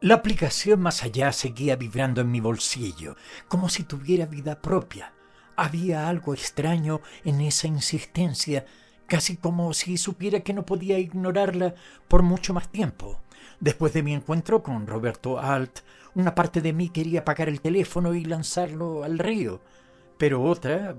La aplicación más allá seguía vibrando en mi bolsillo, como si tuviera vida propia. Había algo extraño en esa insistencia, casi como si supiera que no podía ignorarla por mucho más tiempo. Después de mi encuentro con Roberto Alt, una parte de mí quería apagar el teléfono y lanzarlo al río, pero otra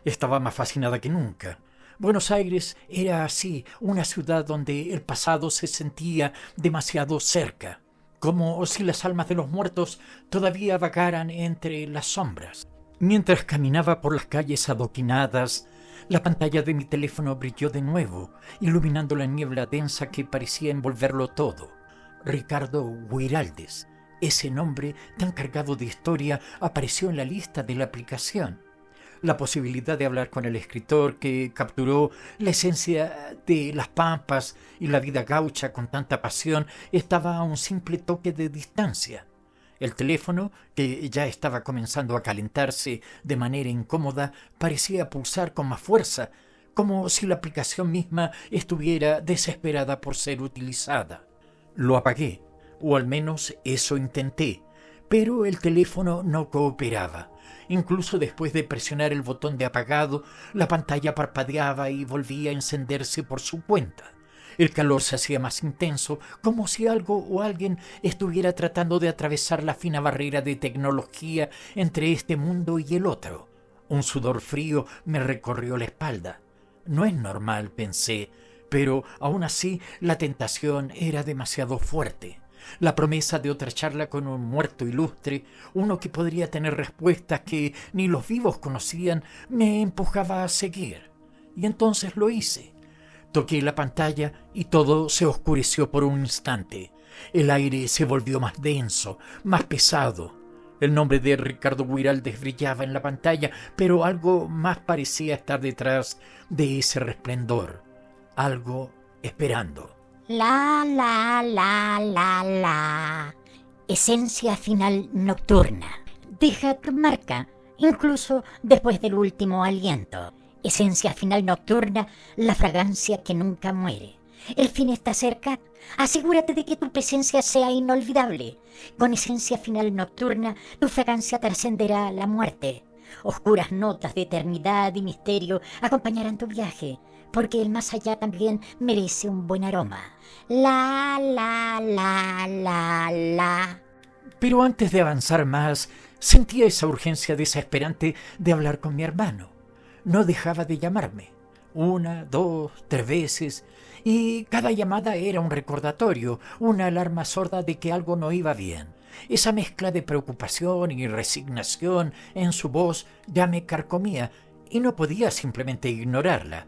estaba más fascinada que nunca. Buenos Aires era así, una ciudad donde el pasado se sentía demasiado cerca, como si las almas de los muertos todavía vagaran entre las sombras. Mientras caminaba por las calles adoquinadas, la pantalla de mi teléfono brilló de nuevo, iluminando la niebla densa que parecía envolverlo todo. Ricardo Guiraldes, ese nombre tan cargado de historia, apareció en la lista de la aplicación. La posibilidad de hablar con el escritor que capturó la esencia de las pampas y la vida gaucha con tanta pasión estaba a un simple toque de distancia. El teléfono, que ya estaba comenzando a calentarse de manera incómoda, parecía pulsar con más fuerza, como si la aplicación misma estuviera desesperada por ser utilizada. Lo apagué, o al menos eso intenté, pero el teléfono no cooperaba. Incluso después de presionar el botón de apagado, la pantalla parpadeaba y volvía a encenderse por su cuenta. El calor se hacía más intenso, como si algo o alguien estuviera tratando de atravesar la fina barrera de tecnología entre este mundo y el otro. Un sudor frío me recorrió la espalda. No es normal, pensé, pero aún así la tentación era demasiado fuerte. La promesa de otra charla con un muerto ilustre, uno que podría tener respuestas que ni los vivos conocían, me empujaba a seguir. Y entonces lo hice. Toqué la pantalla y todo se oscureció por un instante. El aire se volvió más denso, más pesado. El nombre de Ricardo Guiraldes brillaba en la pantalla, pero algo más parecía estar detrás de ese resplendor. Algo esperando. La. Esencia final nocturna. Deja tu marca, incluso después del último aliento. Esencia final nocturna, la fragancia que nunca muere. El fin está cerca. Asegúrate de que tu presencia sea inolvidable. Con esencia final nocturna, tu fragancia trascenderá la muerte. Oscuras notas de eternidad y misterio acompañarán tu viaje, porque el más allá también merece un buen aroma. La. Pero antes de avanzar más, sentía esa urgencia desesperante de hablar con mi hermano. No dejaba de llamarme. 1, 2, 3 veces, y cada llamada era un recordatorio, una alarma sorda de que algo no iba bien. Esa mezcla de preocupación y resignación en su voz ya me carcomía, y no podía simplemente ignorarla.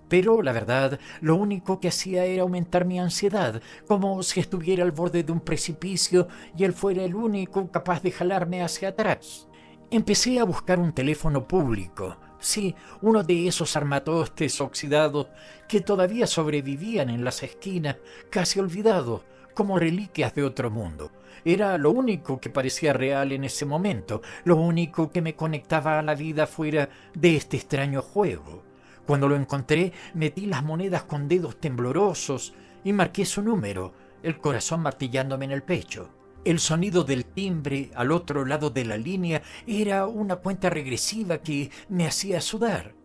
Pero, la verdad, lo único que hacía era aumentar mi ansiedad, como si estuviera al borde de un precipicio y él fuera el único capaz de jalarme hacia atrás. Empecé a buscar un teléfono público. Sí, uno de esos armatostes oxidados que todavía sobrevivían en las esquinas, casi olvidados, como reliquias de otro mundo. Era lo único que parecía real en ese momento, lo único que me conectaba a la vida fuera de este extraño juego. Cuando lo encontré, metí las monedas con dedos temblorosos y marqué su número, el corazón martillándome en el pecho. El sonido del timbre al otro lado de la línea era una cuenta regresiva que me hacía sudar.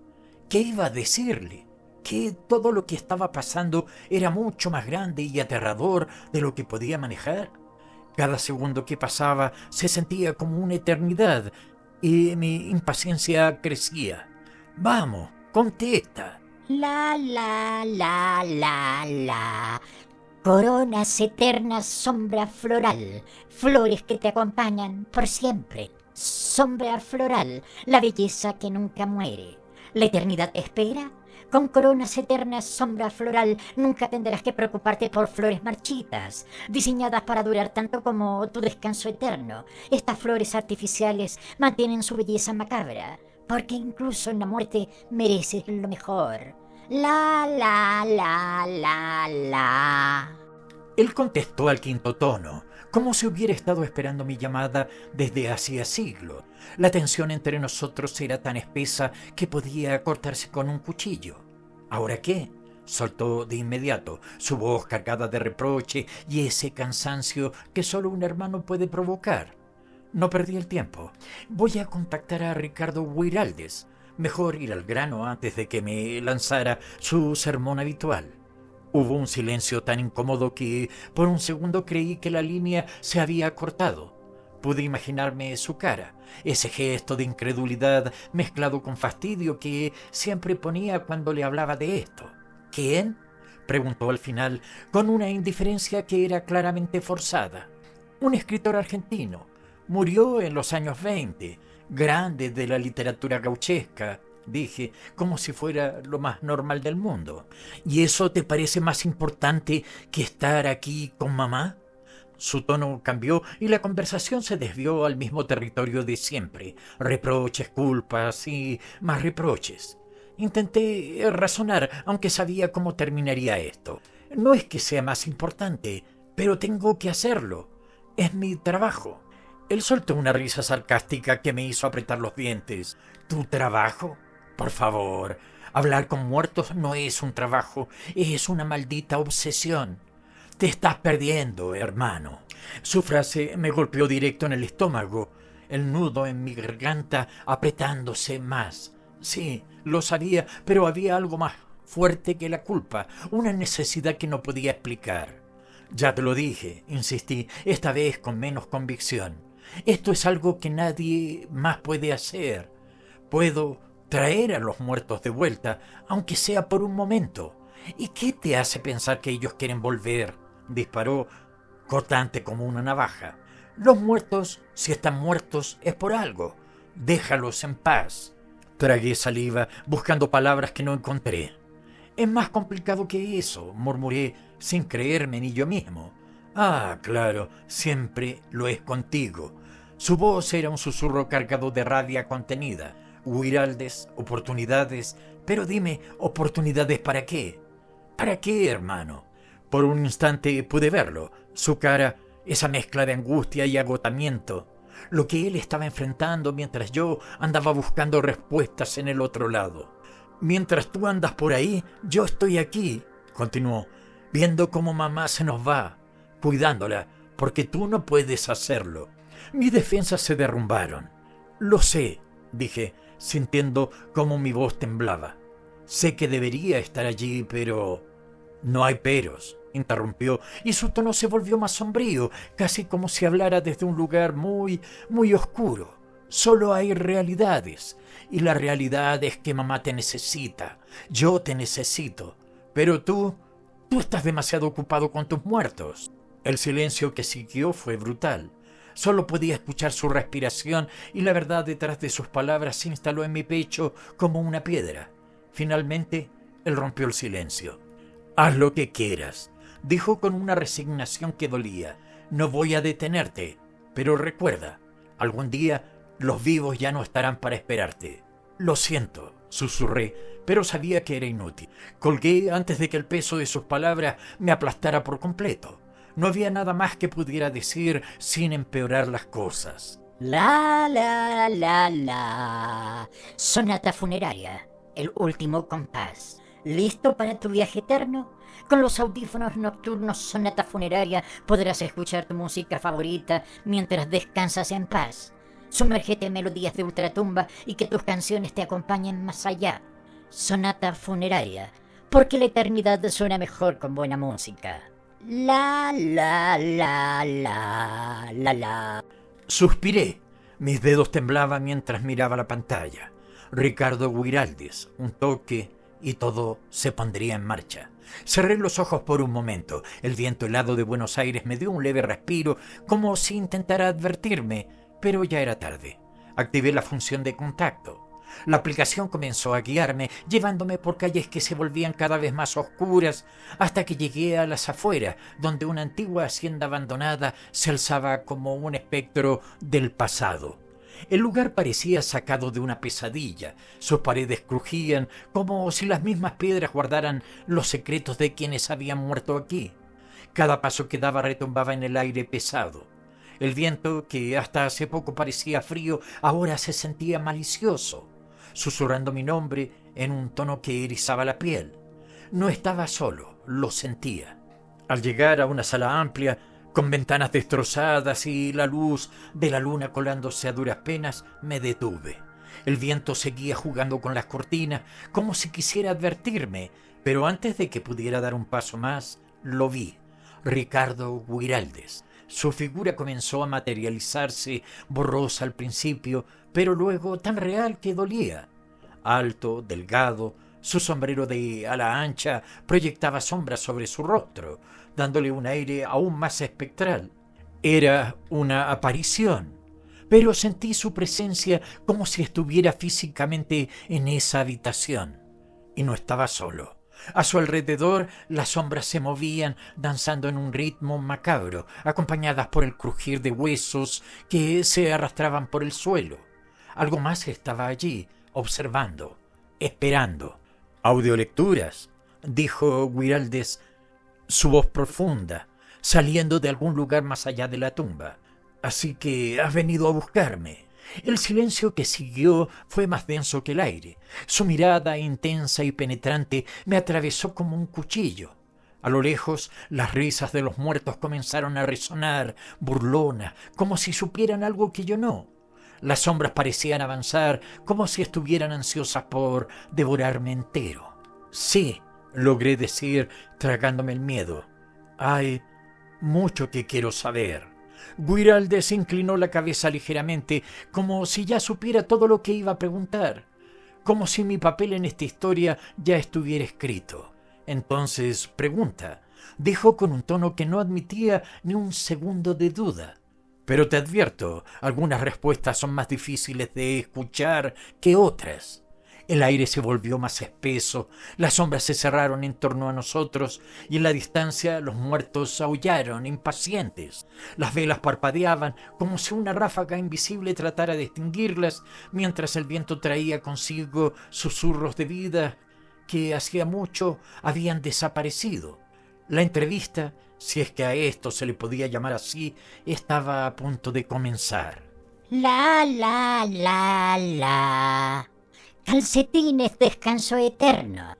¿Qué iba a decirle? Que todo lo que estaba pasando era mucho más grande y aterrador de lo que podía manejar. Cada segundo que pasaba se sentía como una eternidad y mi impaciencia crecía. ¡Vamos, contesta! La. Coronas eternas, sombra floral, flores que te acompañan por siempre. Sombra floral, la belleza que nunca muere. La eternidad espera. Con coronas eternas, sombra floral, nunca tendrás que preocuparte por flores marchitas, diseñadas para durar tanto como tu descanso eterno. Estas flores artificiales mantienen su belleza macabra, porque incluso en la muerte mereces lo mejor. La. Él contestó al quinto tono, como si hubiera estado esperando mi llamada desde hacía siglos. La tensión entre nosotros era tan espesa que podía cortarse con un cuchillo. ¿Ahora qué? soltó de inmediato, su voz cargada de reproche y ese cansancio que solo un hermano puede provocar. No perdí el tiempo. Voy a contactar a Ricardo Guiraldes. Mejor ir al grano antes de que me lanzara su sermón habitual. Hubo un silencio tan incómodo que por un segundo creí que la línea se había cortado. Pude imaginarme su cara, ese gesto de incredulidad mezclado con fastidio que siempre ponía cuando le hablaba de esto. ¿Quién?, preguntó al final, con una indiferencia que era claramente forzada. Un escritor argentino. Murió en los años 20, grande de la literatura gauchesca, dije, como si fuera lo más normal del mundo. ¿Y eso te parece más importante que estar aquí con mamá? Su tono cambió y la conversación se desvió al mismo territorio de siempre. Reproches, culpas y más reproches. Intenté razonar, aunque sabía cómo terminaría esto. No es que sea más importante, pero tengo que hacerlo. Es mi trabajo. Él soltó una risa sarcástica que me hizo apretar los dientes. ¿Tu trabajo? Por favor, hablar con muertos no es un trabajo, es una maldita obsesión. Te estás perdiendo, hermano. Su frase me golpeó directo en el estómago, el nudo en mi garganta apretándose más. Sí, lo sabía, pero había algo más fuerte que la culpa, una necesidad que no podía explicar. Ya te lo dije, insistí, esta vez con menos convicción. Esto es algo que nadie más puede hacer. Puedo traer a los muertos de vuelta, aunque sea por un momento. ¿Y qué te hace pensar que ellos quieren volver?, disparó, cortante como una navaja. Los muertos, si están muertos, es por algo. Déjalos en paz. Tragué saliva, buscando palabras que no encontré. Es más complicado que eso, murmuré, sin creerme ni yo mismo. Ah, claro, siempre lo es contigo. Su voz era un susurro cargado de rabia contenida. Guiraldes, oportunidades, pero dime, ¿oportunidades para qué? ¿Para qué, hermano? Por un instante pude verlo, su cara, esa mezcla de angustia y agotamiento, lo que él estaba enfrentando mientras yo andaba buscando respuestas en el otro lado. Mientras tú andas por ahí, yo estoy aquí, continuó, viendo cómo mamá se nos va, cuidándola, porque tú no puedes hacerlo. Mis defensas se derrumbaron. Lo sé, dije, sintiendo cómo mi voz temblaba. Sé que debería estar allí, pero... No hay peros, interrumpió, y su tono se volvió más sombrío, casi como si hablara desde un lugar muy, muy oscuro. Solo hay realidades, y la realidad es que mamá te necesita, yo te necesito, pero tú estás demasiado ocupado con tus muertos. El silencio que siguió fue brutal. Solo podía escuchar su respiración y la verdad detrás de sus palabras se instaló en mi pecho como una piedra. Finalmente, él rompió el silencio. «Haz lo que quieras», dijo con una resignación que dolía. «No voy a detenerte, pero recuerda, algún día los vivos ya no estarán para esperarte». «Lo siento», susurré, pero sabía que era inútil. Colgué antes de que el peso de sus palabras me aplastara por completo. No había nada más que pudiera decir sin empeorar las cosas. La, la, la, la. Sonata funeraria, el último compás. ¿Listo para tu viaje eterno? Con los audífonos nocturnos Sonata Funeraria podrás escuchar tu música favorita mientras descansas en paz. Sumérgete en melodías de ultratumba y que tus canciones te acompañen más allá. Sonata Funeraria, porque la eternidad suena mejor con buena música. La, la, la, la, la, la. Suspiré. Mis dedos temblaban mientras miraba la pantalla. Ricardo Guiraldes, un toque y todo se pondría en marcha. Cerré los ojos por un momento. El viento helado de Buenos Aires me dio un leve respiro, como si intentara advertirme, pero ya era tarde. Activé la función de contacto. La aplicación comenzó a guiarme, llevándome por calles que se volvían cada vez más oscuras, hasta que llegué a las afueras, donde una antigua hacienda abandonada se alzaba como un espectro del pasado. El lugar parecía sacado de una pesadilla. Sus paredes crujían como si las mismas piedras guardaran los secretos de quienes habían muerto aquí. Cada paso que daba retumbaba en el aire pesado. El viento, que hasta hace poco parecía frío, ahora se sentía malicioso, susurrando mi nombre en un tono que erizaba la piel. No estaba solo, lo sentía. Al llegar a una sala amplia, con ventanas destrozadas y la luz de la luna colándose a duras penas, me detuve. El viento seguía jugando con las cortinas, como si quisiera advertirme, pero antes de que pudiera dar un paso más, lo vi. Ricardo Guiraldes. Su figura comenzó a materializarse, borrosa al principio, pero luego tan real que dolía. Alto, delgado, su sombrero de ala ancha proyectaba sombras sobre su rostro, dándole un aire aún más espectral. Era una aparición, pero sentí su presencia como si estuviera físicamente en esa habitación. Y no estaba solo. A su alrededor las sombras se movían danzando en un ritmo macabro, acompañadas por el crujir de huesos que se arrastraban por el suelo. Algo más estaba allí, observando, esperando. «Audiolecturas», dijo Guiraldes, su voz profunda, saliendo de algún lugar más allá de la tumba. «Así que has venido a buscarme». El silencio que siguió fue más denso que el aire. Su mirada intensa y penetrante me atravesó como un cuchillo. A lo lejos, las risas de los muertos comenzaron a resonar, burlonas, como si supieran algo que yo no. Las sombras parecían avanzar, como si estuvieran ansiosas por devorarme entero. «Sí», logré decir, tragándome el miedo. «Hay mucho que quiero saber». Guiraldes inclinó la cabeza ligeramente, como si ya supiera todo lo que iba a preguntar, como si mi papel en esta historia ya estuviera escrito. «Entonces, pregunta», dijo con un tono que no admitía ni un segundo de duda. «Pero te advierto, algunas respuestas son más difíciles de escuchar que otras». El aire se volvió más espeso, las sombras se cerraron en torno a nosotros y en la distancia los muertos aullaron, impacientes. Las velas parpadeaban como si una ráfaga invisible tratara de extinguirlas, mientras el viento traía consigo susurros de vida que hacía mucho habían desaparecido. La entrevista, si es que a esto se le podía llamar así, estaba a punto de comenzar. La, la, la, la. Calcetines, descanso eterno,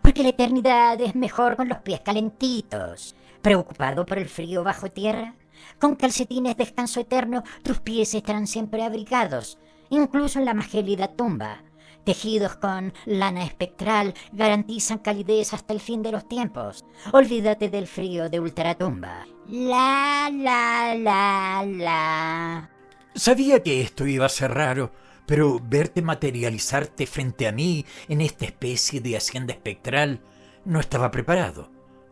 porque la eternidad es mejor con los pies calentitos. ¿Preocupado por el frío bajo tierra? Con calcetines, descanso eterno, tus pies estarán siempre abrigados, incluso en la más gélida tumba. Tejidos con lana espectral garantizan calidez hasta el fin de los tiempos. Olvídate del frío de ultratumba. La, la, la, la. Sabía que esto iba a ser raro, pero verte materializarte frente a mí en esta especie de hacienda espectral no estaba preparado.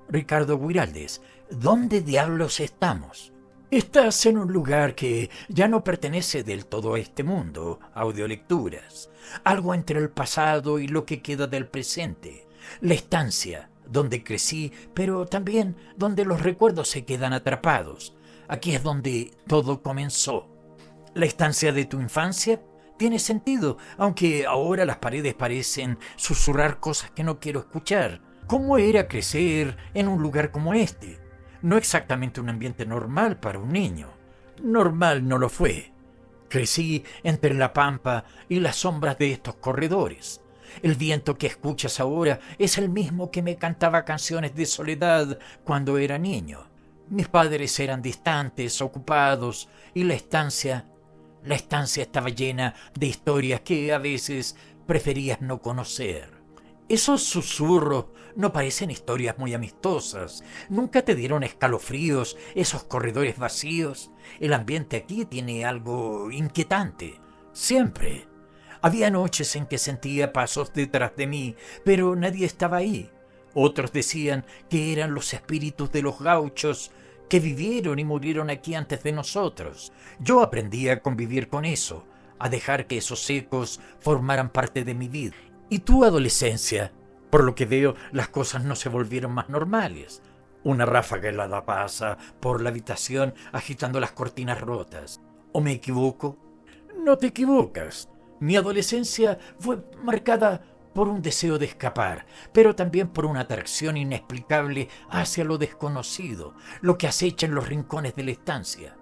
«Ricardo Guiraldes, ¿dónde diablos estamos?» «Estás en un lugar que ya no pertenece del todo a este mundo, Audiolecturas. Algo entre el pasado y lo que queda del presente. La estancia, donde crecí, pero también donde los recuerdos se quedan atrapados. Aquí es donde todo comenzó. La estancia de tu infancia tiene sentido, aunque ahora las paredes parecen susurrar cosas que no quiero escuchar. ¿Cómo era crecer en un lugar como este? No exactamente un ambiente normal para un niño. Normal no lo fue. Crecí entre la pampa y las sombras de estos corredores. El viento que escuchas ahora es el mismo que me cantaba canciones de soledad cuando era niño. Mis padres eran distantes, ocupados, y la estancia estaba llena de historias que a veces preferías no conocer. Esos susurros no parecen historias muy amistosas. ¿Nunca te dieron escalofríos esos corredores vacíos? El ambiente aquí tiene algo inquietante. Siempre. Había noches en que sentía pasos detrás de mí, pero nadie estaba ahí. Otros decían que eran los espíritus de los gauchos que vivieron y murieron aquí antes de nosotros. Yo aprendí a convivir con eso, a dejar que esos ecos formaran parte de mi vida. ¿Y tu adolescencia? Por lo que veo, las cosas no se volvieron más normales. Una ráfaga helada pasa por la habitación agitando las cortinas rotas. ¿O me equivoco? No te equivocas. Mi adolescencia fue marcada por un deseo de escapar, pero también por una atracción inexplicable hacia lo desconocido, lo que acecha en los rincones de la estancia.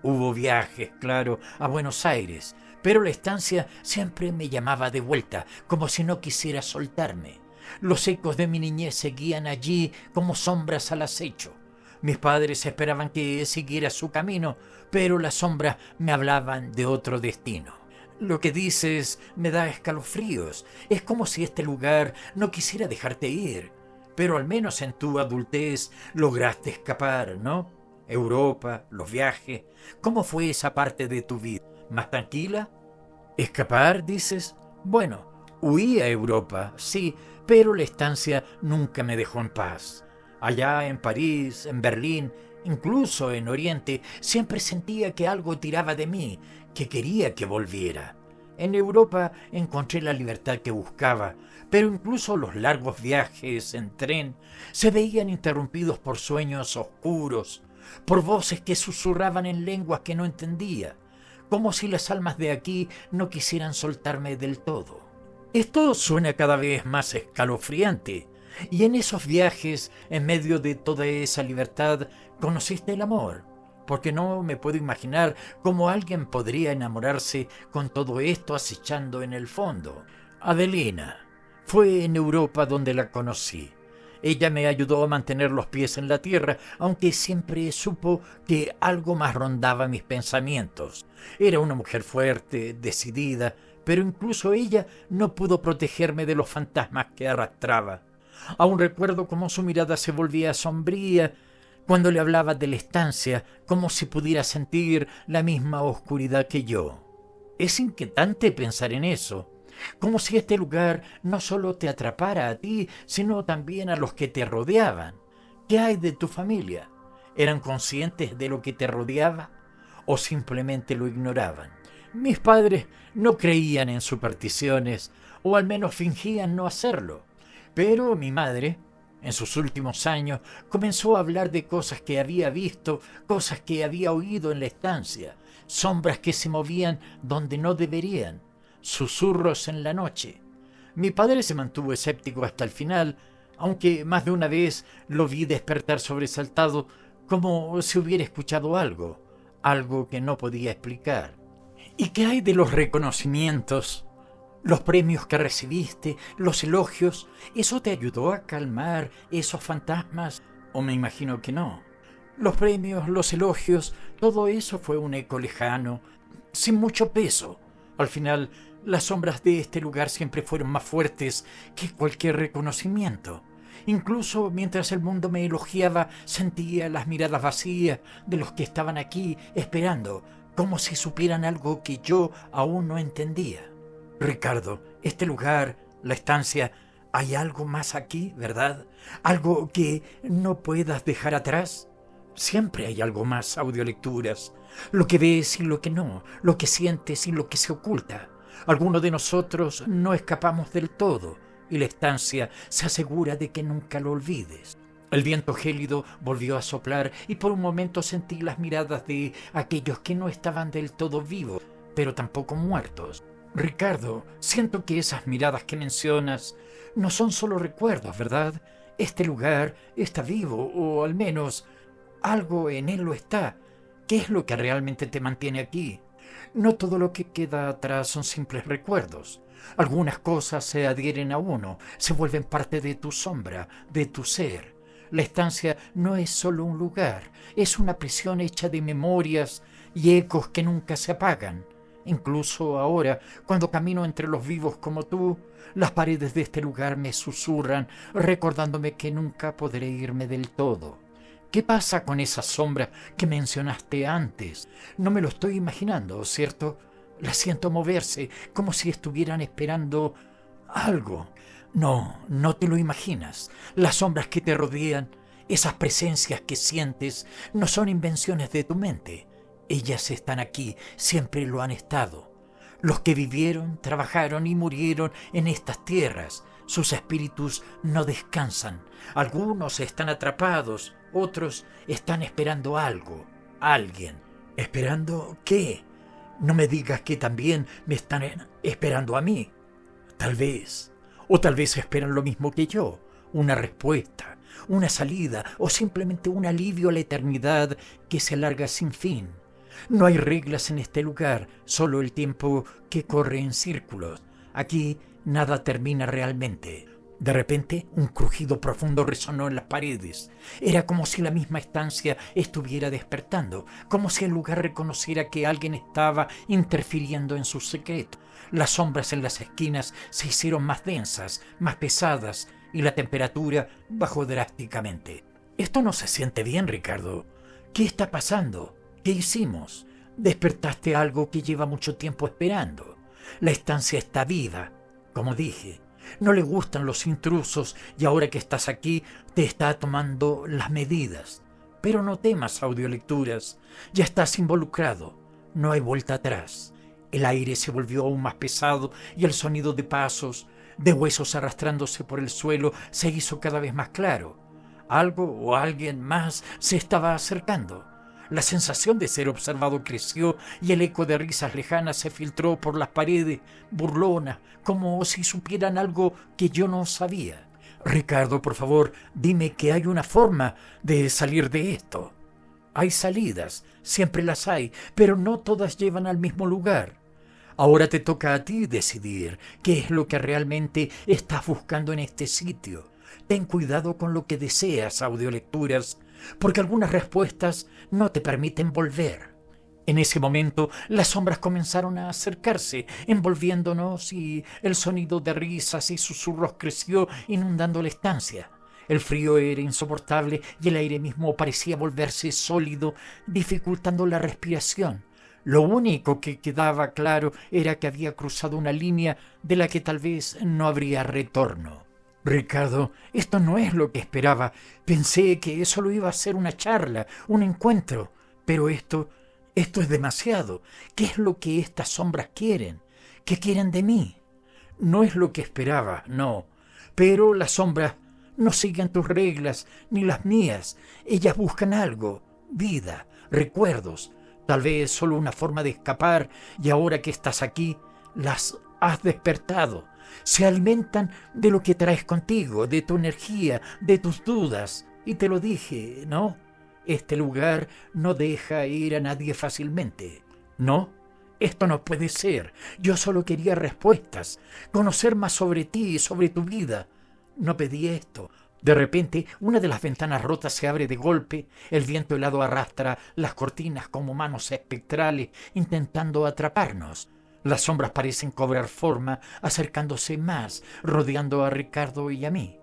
Hubo viajes, claro, a Buenos Aires, pero la estancia siempre me llamaba de vuelta, como si no quisiera soltarme. Los ecos de mi niñez seguían allí como sombras al acecho. Mis padres esperaban que siguiera su camino, pero las sombras me hablaban de otro destino. Lo que dices me da escalofríos. Es como si este lugar no quisiera dejarte ir. Pero al menos en tu adultez lograste escapar, ¿no? Europa, los viajes. ¿Cómo fue esa parte de tu vida? ¿Más tranquila? ¿Escapar, dices? Bueno, huí a Europa, sí, pero la estancia nunca me dejó en paz. Allá en París, en Berlín, incluso en Oriente, siempre sentía que algo tiraba de mí, que quería que volviera. En Europa encontré la libertad que buscaba, pero incluso los largos viajes en tren se veían interrumpidos por sueños oscuros, por voces que susurraban en lenguas que no entendía, como si las almas de aquí no quisieran soltarme del todo. Esto suena cada vez más escalofriante, y en esos viajes, en medio de toda esa libertad, conociste el amor, porque no me puedo imaginar cómo alguien podría enamorarse con todo esto acechando en el fondo. Adelina, fue en Europa donde la conocí. Ella me ayudó a mantener los pies en la tierra, aunque siempre supo que algo más rondaba mis pensamientos. Era una mujer fuerte, decidida, pero incluso ella no pudo protegerme de los fantasmas que arrastraba. Aún recuerdo cómo su mirada se volvía sombría cuando le hablaba de la estancia, como si pudiera sentir la misma oscuridad que yo. Es inquietante pensar en eso, como si este lugar no solo te atrapara a ti, sino también a los que te rodeaban. ¿Qué hay de tu familia? ¿Eran conscientes de lo que te rodeaba o simplemente lo ignoraban? Mis padres no creían en supersticiones, o al menos fingían no hacerlo. Pero mi madre, en sus últimos años, comenzó a hablar de cosas que había visto, cosas que había oído en la estancia, sombras que se movían donde no deberían, susurros en la noche. Mi padre se mantuvo escéptico hasta el final, aunque más de una vez lo vi despertar sobresaltado, como si hubiera escuchado algo que no podía explicar. ¿Y qué hay de los reconocimientos? Los premios que recibiste, los elogios, ¿eso te ayudó a calmar esos fantasmas? ¿O me imagino que no? Los premios, los elogios, todo eso fue un eco lejano, sin mucho peso. Al final, las sombras de este lugar siempre fueron más fuertes que cualquier reconocimiento. Incluso mientras el mundo me elogiaba, sentía las miradas vacías de los que estaban aquí esperando, como si supieran algo que yo aún no entendía. Ricardo, este lugar, la estancia, hay algo más aquí, ¿verdad? ¿Algo que no puedas dejar atrás? Siempre hay algo más, audiolecturas. Lo que ves y lo que no, lo que sientes y lo que se oculta. Algunos de nosotros no escapamos del todo, y la estancia se asegura de que nunca lo olvides. El viento gélido volvió a soplar y por un momento sentí las miradas de aquellos que no estaban del todo vivos, pero tampoco muertos. Ricardo, siento que esas miradas que mencionas no son solo recuerdos, ¿verdad? Este lugar está vivo, o al menos algo en él lo está. ¿Qué es lo que realmente te mantiene aquí? No todo lo que queda atrás son simples recuerdos. Algunas cosas se adhieren a uno, se vuelven parte de tu sombra, de tu ser. La estancia no es solo un lugar, es una prisión hecha de memorias y ecos que nunca se apagan. Incluso ahora, cuando camino entre los vivos como tú, las paredes de este lugar me susurran, recordándome que nunca podré irme del todo. ¿Qué pasa con esa sombra que mencionaste antes? No me lo estoy imaginando, ¿cierto? La siento moverse, como si estuvieran esperando algo. No, no te lo imaginas. Las sombras que te rodean, esas presencias que sientes, no son invenciones de tu mente. Ellas están aquí, siempre lo han estado. Los que vivieron, trabajaron y murieron en estas tierras, sus espíritus no descansan. Algunos están atrapados, otros están esperando algo, alguien. ¿Esperando qué? No me digas que también me están esperando a mí. Tal vez, o tal vez esperan lo mismo que yo, una respuesta, una salida o simplemente un alivio a la eternidad que se alarga sin fin. No hay reglas en este lugar, solo el tiempo que corre en círculos. Aquí nada termina realmente. De repente, un crujido profundo resonó en las paredes. Era como si la misma estancia estuviera despertando, como si el lugar reconociera que alguien estaba interfiriendo en su secreto. Las sombras en las esquinas se hicieron más densas, más pesadas, y la temperatura bajó drásticamente. Esto no se siente bien, Ricardo. ¿Qué está pasando? ¿Qué hicimos? Despertaste algo que lleva mucho tiempo esperando. La estancia está viva, como dije. No le gustan los intrusos y ahora que estás aquí te está tomando las medidas. Pero no temas, Audiolecturas. Ya estás involucrado. No hay vuelta atrás. El aire se volvió aún más pesado y el sonido de pasos, de huesos arrastrándose por el suelo, se hizo cada vez más claro. Algo o alguien más se estaba acercando. La sensación de ser observado creció y el eco de risas lejanas se filtró por las paredes, burlona, como si supieran algo que yo no sabía. Ricardo, por favor, dime que hay una forma de salir de esto. Hay salidas, siempre las hay, pero no todas llevan al mismo lugar. Ahora te toca a ti decidir qué es lo que realmente estás buscando en este sitio. Ten cuidado con lo que deseas, Audiolecturas, porque algunas respuestas no te permiten volver. En ese momento, las sombras comenzaron a acercarse, envolviéndonos, y el sonido de risas y susurros creció, inundando la estancia. El frío era insoportable y el aire mismo parecía volverse sólido, dificultando la respiración. Lo único que quedaba claro era que había cruzado una línea de la que tal vez no habría retorno. Ricardo, esto no es lo que esperaba. Pensé que solo iba a ser una charla, un encuentro. Pero esto es demasiado. ¿Qué es lo que estas sombras quieren? ¿Qué quieren de mí? No es lo que esperaba, no. Pero las sombras no siguen tus reglas, ni las mías. Ellas buscan algo, vida, recuerdos. Tal vez solo una forma de escapar, y ahora que estás aquí, las has despertado. Se alimentan de lo que traes contigo, de tu energía, de tus dudas. Y te lo dije, ¿no? Este lugar no deja ir a nadie fácilmente. ¿No? Esto no puede ser. Yo solo quería respuestas, conocer más sobre ti y sobre tu vida. No pedí esto. De repente, una de las ventanas rotas se abre de golpe, el viento helado arrastra las cortinas como manos espectrales intentando atraparnos. Las sombras parecen cobrar forma, acercándose más, rodeando a Ricardo y a mí.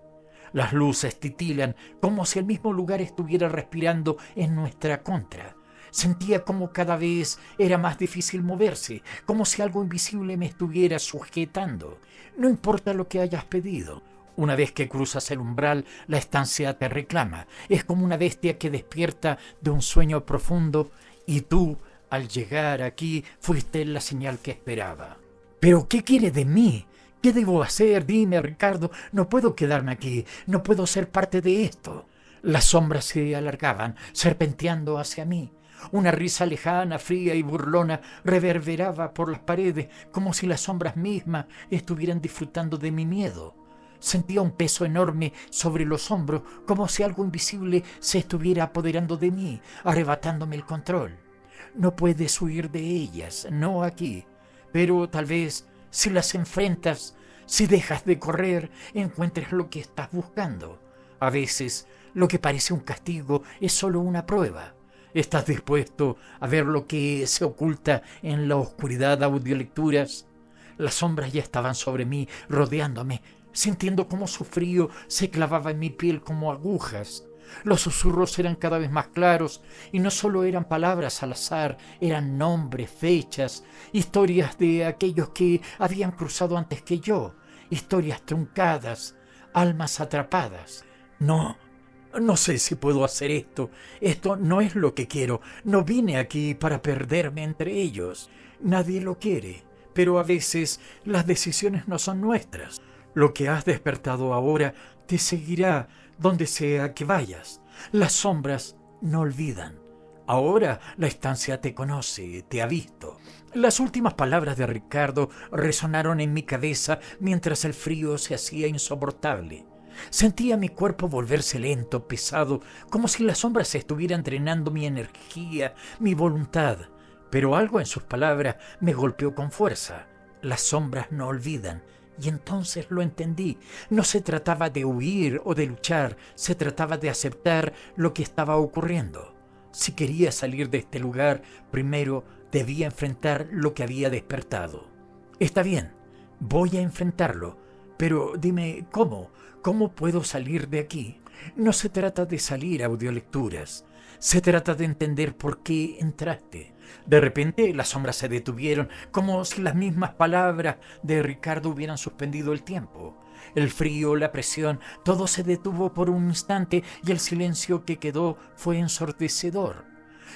Las luces titilan como si el mismo lugar estuviera respirando en nuestra contra. Sentía como cada vez era más difícil moverse, como si algo invisible me estuviera sujetando. No importa lo que hayas pedido. Una vez que cruzas el umbral, la estancia te reclama. Es como una bestia que despierta de un sueño profundo y tú, al llegar aquí, fuiste la señal que esperaba. ¿Pero qué quiere de mí? ¿Qué debo hacer? Dime, Ricardo. No puedo quedarme aquí. No puedo ser parte de esto. Las sombras se alargaban, serpenteando hacia mí. Una risa lejana, fría y burlona reverberaba por las paredes, como si las sombras mismas estuvieran disfrutando de mi miedo. Sentía un peso enorme sobre los hombros, como si algo invisible se estuviera apoderando de mí, arrebatándome el control. No puedes huir de ellas, no aquí. Pero tal vez, si las enfrentas, si dejas de correr, encuentres lo que estás buscando. A veces, lo que parece un castigo es solo una prueba. ¿Estás dispuesto a ver lo que se oculta en la oscuridad, Audiolecturas? Las sombras ya estaban sobre mí, rodeándome, sintiendo cómo su frío se clavaba en mi piel como agujas. Los susurros eran cada vez más claros y no solo eran palabras al azar, eran nombres, fechas, historias de aquellos que habían cruzado antes que yo, historias truncadas, almas atrapadas. No sé si puedo hacer esto. Esto no es lo que quiero. No vine aquí para perderme entre ellos. Nadie lo quiere, pero a veces las decisiones no son nuestras. Lo que has despertado ahora te seguirá donde sea que vayas. Las sombras no olvidan. Ahora la estancia te conoce, te ha visto. Las últimas palabras de Ricardo resonaron en mi cabeza mientras el frío se hacía insoportable. Sentía mi cuerpo volverse lento, pesado, como si las sombras estuvieran drenando mi energía, mi voluntad. Pero algo en sus palabras me golpeó con fuerza. Las sombras no olvidan, Y entonces lo entendí. No se trataba de huir o de luchar, se trataba de aceptar lo que estaba ocurriendo. Si quería salir de este lugar, primero debía enfrentar lo que había despertado. Está bien, voy a enfrentarlo, pero dime, ¿cómo? ¿Cómo puedo salir de aquí? No se trata de salir a audiolecturas. Se trata de entender por qué entraste. De repente las sombras se detuvieron, como si las mismas palabras de Ricardo hubieran suspendido el tiempo. El frío, la presión, todo se detuvo por un instante y el silencio que quedó fue ensordecedor.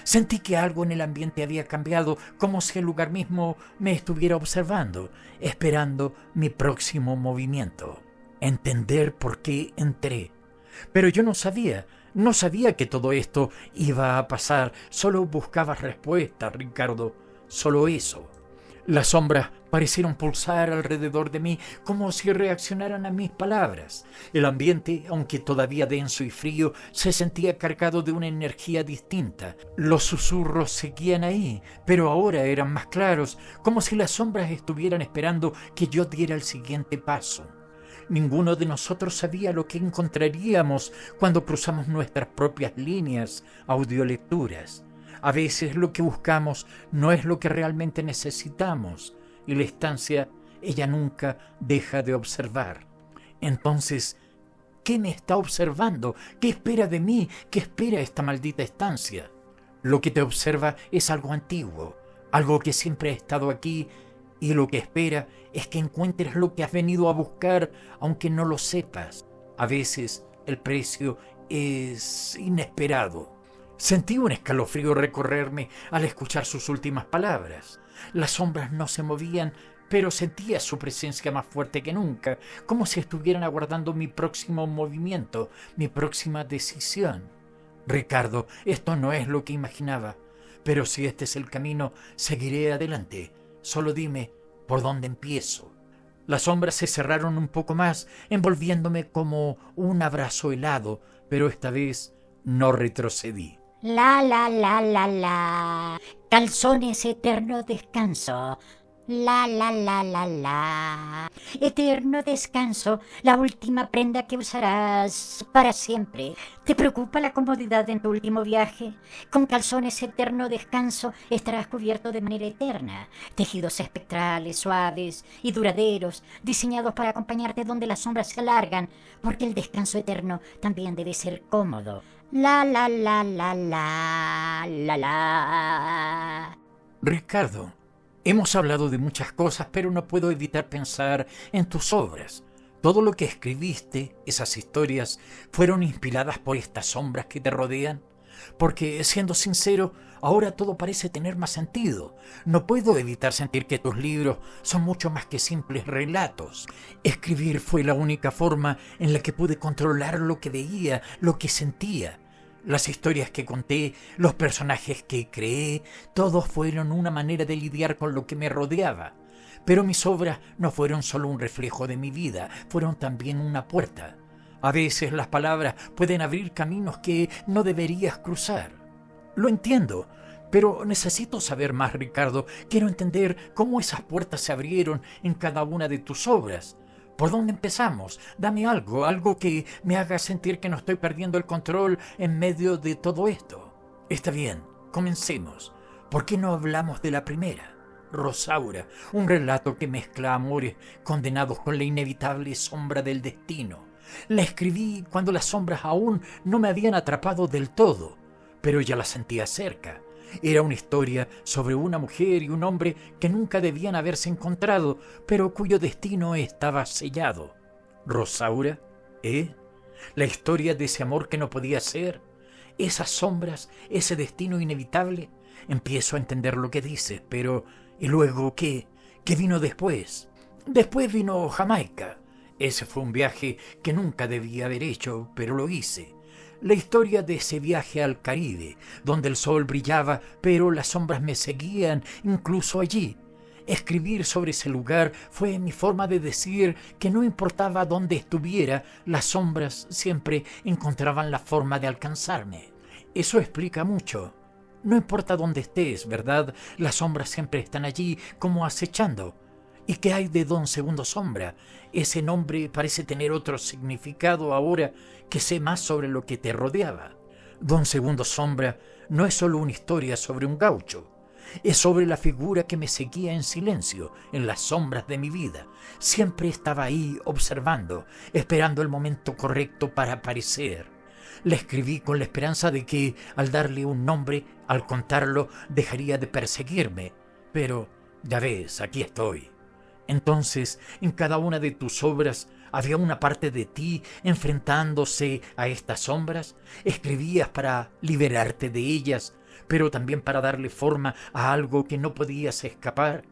Sentí que algo en el ambiente había cambiado, como si el lugar mismo me estuviera observando, esperando mi próximo movimiento. Entender por qué entré. Pero yo no sabía que todo esto iba a pasar. Solo buscaba respuestas, Ricardo. Solo eso. Las sombras parecieron pulsar alrededor de mí como si reaccionaran a mis palabras. El ambiente, aunque todavía denso y frío, se sentía cargado de una energía distinta. Los susurros seguían ahí, pero ahora eran más claros, como si las sombras estuvieran esperando que yo diera el siguiente paso. Ninguno de nosotros sabía lo que encontraríamos cuando cruzamos nuestras propias líneas, audiolecturas. A veces lo que buscamos no es lo que realmente necesitamos, y la estancia, ella nunca deja de observar. Entonces, ¿qué me está observando? ¿Qué espera de mí? ¿Qué espera esta maldita estancia? Lo que te observa es algo antiguo, algo que siempre ha estado aquí, y lo que espera es que encuentres lo que has venido a buscar, aunque no lo sepas. A veces el precio es inesperado. Sentí un escalofrío recorrerme al escuchar sus últimas palabras. Las sombras no se movían, pero sentía su presencia más fuerte que nunca, como si estuvieran aguardando mi próximo movimiento, mi próxima decisión. Ricardo, esto no es lo que imaginaba, pero si este es el camino, seguiré adelante. Solo dime, ¿por dónde empiezo? Las sombras se cerraron un poco más, envolviéndome como un abrazo helado, pero esta vez no retrocedí. La. Calzones eterno descanso. La. Eterno descanso, la última prenda que usarás para siempre. ¿Te preocupa la comodidad en tu último viaje? Con calzones eterno descanso estarás cubierto de manera eterna. Tejidos espectrales, suaves y duraderos, diseñados para acompañarte donde las sombras se alargan, porque el descanso eterno también debe ser cómodo. La. Ricardo, hemos hablado de muchas cosas, pero no puedo evitar pensar en tus obras. Todo lo que escribiste, esas historias, fueron inspiradas por estas sombras que te rodean. Porque, siendo sincero, ahora todo parece tener más sentido. No puedo evitar sentir que tus libros son mucho más que simples relatos. Escribir fue la única forma en la que pude controlar lo que veía, lo que sentía. Las historias que conté, los personajes que creé, todos fueron una manera de lidiar con lo que me rodeaba. Pero mis obras no fueron solo un reflejo de mi vida, fueron también una puerta. A veces las palabras pueden abrir caminos que no deberías cruzar. Lo entiendo, pero necesito saber más, Ricardo. Quiero entender cómo esas puertas se abrieron en cada una de tus obras. ¿Por dónde empezamos? Dame algo que me haga sentir que no estoy perdiendo el control en medio de todo esto. Está bien, comencemos. ¿Por qué no hablamos de la primera? Rosaura, un relato que mezcla amores condenados con la inevitable sombra del destino. La escribí cuando las sombras aún no me habían atrapado del todo, pero ya la sentía cerca. Era una historia sobre una mujer y un hombre que nunca debían haberse encontrado, pero cuyo destino estaba sellado. ¿Rosaura? ¿La historia de ese amor que no podía ser? ¿Esas sombras? ¿Ese destino inevitable? Empiezo a entender lo que dices, pero ¿y luego qué? ¿Qué vino después? Después vino Jamaica. Ese fue un viaje que nunca debía haber hecho, pero lo hice. La historia de ese viaje al Caribe, donde el sol brillaba, pero las sombras me seguían incluso allí. Escribir sobre ese lugar fue mi forma de decir que no importaba dónde estuviera, las sombras siempre encontraban la forma de alcanzarme. Eso explica mucho. No importa dónde estés, ¿verdad? Las sombras siempre están allí, como acechando. ¿Y qué hay de Don Segundo Sombra? Ese nombre parece tener otro significado ahora que sé más sobre lo que te rodeaba. Don Segundo Sombra no es solo una historia sobre un gaucho. Es sobre la figura que me seguía en silencio, en las sombras de mi vida. Siempre estaba ahí observando, esperando el momento correcto para aparecer. La escribí con la esperanza de que, al darle un nombre, al contarlo, dejaría de perseguirme. Pero, ya ves, aquí estoy. Entonces, en cada una de tus obras había una parte de ti enfrentándose a estas sombras. Escribías para liberarte de ellas, pero también para darle forma a algo que no podías escapar.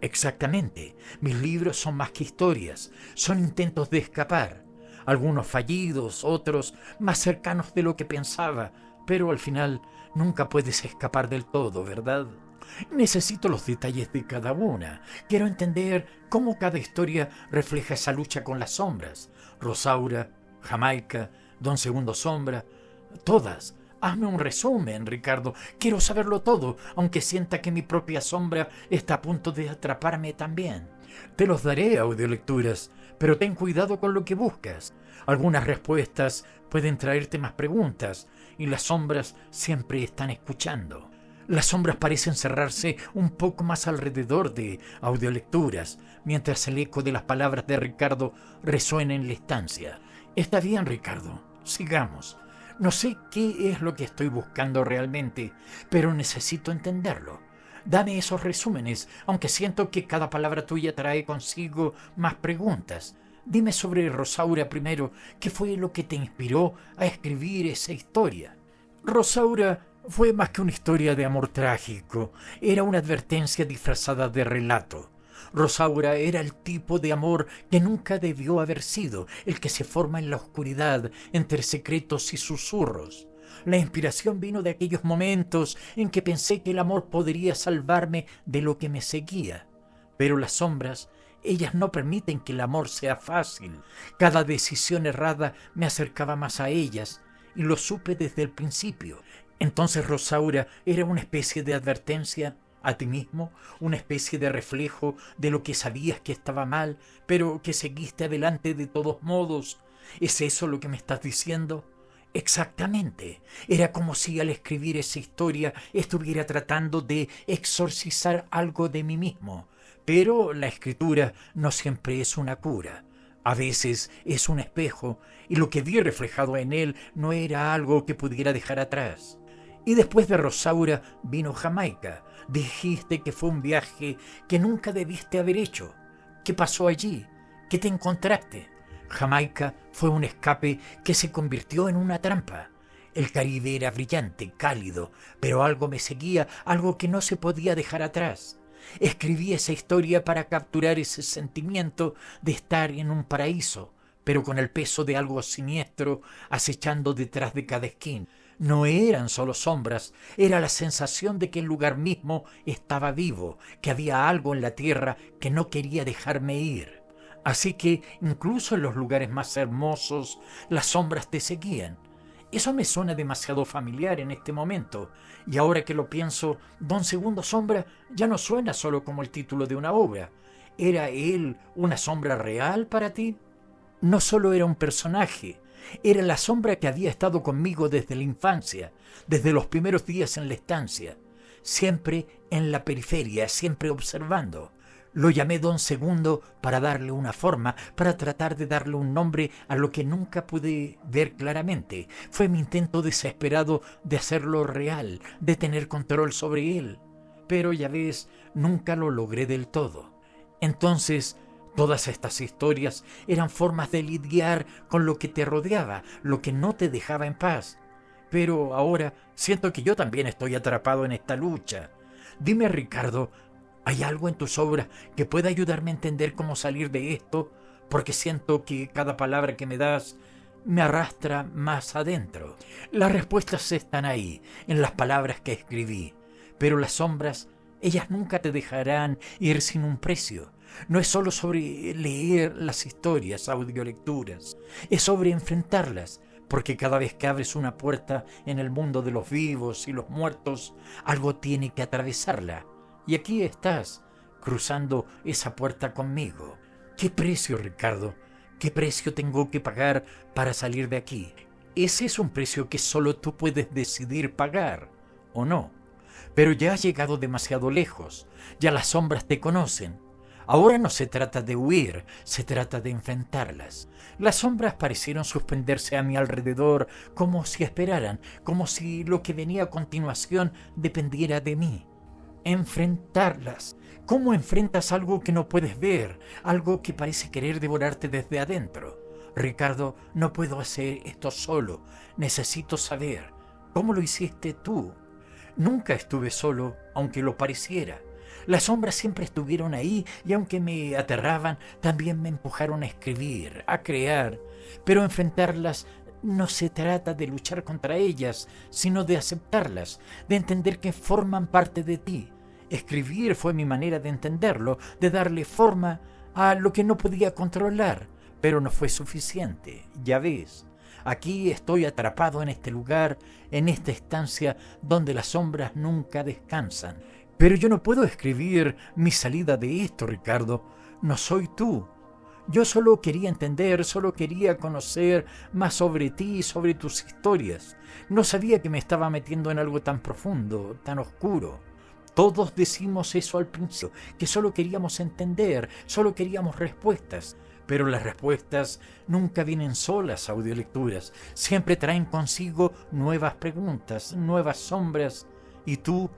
Exactamente, mis libros son más que historias, son intentos de escapar. Algunos fallidos, otros más cercanos de lo que pensaba, pero al final nunca puedes escapar del todo, ¿verdad? Necesito los detalles de cada una. Quiero entender cómo cada historia refleja esa lucha con las sombras. Rosaura, Jamaica, Don Segundo Sombra, todas. Hazme un resumen, Ricardo. Quiero saberlo todo, aunque sienta que mi propia sombra está a punto de atraparme también. Te los daré, audiolecturas, pero ten cuidado con lo que buscas. Algunas respuestas pueden traerte más preguntas, y las sombras siempre están escuchando. Las sombras parecen cerrarse un poco más alrededor de audiolecturas, mientras el eco de las palabras de Ricardo resuena en la estancia. Está bien, Ricardo, sigamos. No sé qué es lo que estoy buscando realmente, pero necesito entenderlo. Dame esos resúmenes, aunque siento que cada palabra tuya trae consigo más preguntas. Dime sobre Rosaura primero, ¿qué fue lo que te inspiró a escribir esa historia? Rosaura fue más que una historia de amor trágico, era una advertencia disfrazada de relato. Rosaura era el tipo de amor que nunca debió haber sido, el que se forma en la oscuridad, entre secretos y susurros. La inspiración vino de aquellos momentos en que pensé que el amor podría salvarme de lo que me seguía. Pero las sombras, ellas no permiten que el amor sea fácil. Cada decisión errada me acercaba más a ellas, y lo supe desde el principio. Entonces Rosaura era una especie de advertencia a ti mismo, una especie de reflejo de lo que sabías que estaba mal, pero que seguiste adelante de todos modos. ¿Es eso lo que me estás diciendo? Exactamente. Era como si al escribir esa historia estuviera tratando de exorcizar algo de mí mismo. Pero la escritura no siempre es una cura. A veces es un espejo, y lo que vi reflejado en él no era algo que pudiera dejar atrás. Y después de Rosaura vino Jamaica. Dijiste que fue un viaje que nunca debiste haber hecho. ¿Qué pasó allí? ¿Qué te encontraste? Jamaica fue un escape que se convirtió en una trampa. El Caribe era brillante, cálido, pero algo me seguía, algo que no se podía dejar atrás. Escribí esa historia para capturar ese sentimiento de estar en un paraíso, pero con el peso de algo siniestro acechando detrás de cada esquina. No eran solo sombras, era la sensación de que el lugar mismo estaba vivo, que había algo en la tierra que no quería dejarme ir. Así que, incluso en los lugares más hermosos, las sombras te seguían. Eso me suena demasiado familiar en este momento, y ahora que lo pienso, Don Segundo Sombra ya no suena solo como el título de una obra. ¿Era él una sombra real para ti? No solo era un personaje, era la sombra que había estado conmigo desde la infancia, desde los primeros días en la estancia, siempre en la periferia, siempre observando. Lo llamé Don Segundo para darle una forma, para tratar de darle un nombre a lo que nunca pude ver claramente. Fue mi intento desesperado de hacerlo real, de tener control sobre él. Pero ya ves, nunca lo logré del todo. Entonces, todas estas historias eran formas de lidiar con lo que te rodeaba, lo que no te dejaba en paz. Pero ahora siento que yo también estoy atrapado en esta lucha. Dime, Ricardo, ¿hay algo en tus obras que pueda ayudarme a entender cómo salir de esto? Porque siento que cada palabra que me das me arrastra más adentro. Las respuestas están ahí, en las palabras que escribí. Pero las sombras, ellas nunca te dejarán ir sin un precio. No es solo sobre leer las historias, audiolecturas. Es sobre enfrentarlas, porque cada vez que abres una puerta en el mundo de los vivos y los muertos, algo tiene que atravesarla. Y aquí estás, cruzando esa puerta conmigo. ¿Qué precio, Ricardo? ¿Qué precio tengo que pagar para salir de aquí? Ese es un precio que solo tú puedes decidir pagar, ¿o no? Pero ya has llegado demasiado lejos, ya las sombras te conocen. Ahora no se trata de huir, se trata de enfrentarlas. Las sombras parecieron suspenderse a mi alrededor como si esperaran, como si lo que venía a continuación dependiera de mí. Enfrentarlas. ¿Cómo enfrentas algo que no puedes ver, algo que parece querer devorarte desde adentro? Ricardo, no puedo hacer esto solo. Necesito saber cómo lo hiciste tú. Nunca estuve solo, aunque lo pareciera. Las sombras siempre estuvieron ahí y aunque me aterraban, también me empujaron a escribir, a crear. Pero enfrentarlas no se trata de luchar contra ellas, sino de aceptarlas, de entender que forman parte de ti. Escribir fue mi manera de entenderlo, de darle forma a lo que no podía controlar, pero no fue suficiente, ya ves. Aquí estoy atrapado en este lugar, en esta estancia donde las sombras nunca descansan. Pero yo no puedo escribir mi salida de esto, Ricardo. No soy tú. Yo solo quería entender, solo quería conocer más sobre ti y sobre tus historias. No sabía que me estaba metiendo en algo tan profundo, tan oscuro. Todos decimos eso al principio, que solo queríamos entender, solo queríamos respuestas. Pero las respuestas nunca vienen solas, audiolecturas. Siempre traen consigo nuevas preguntas, nuevas sombras. Y tú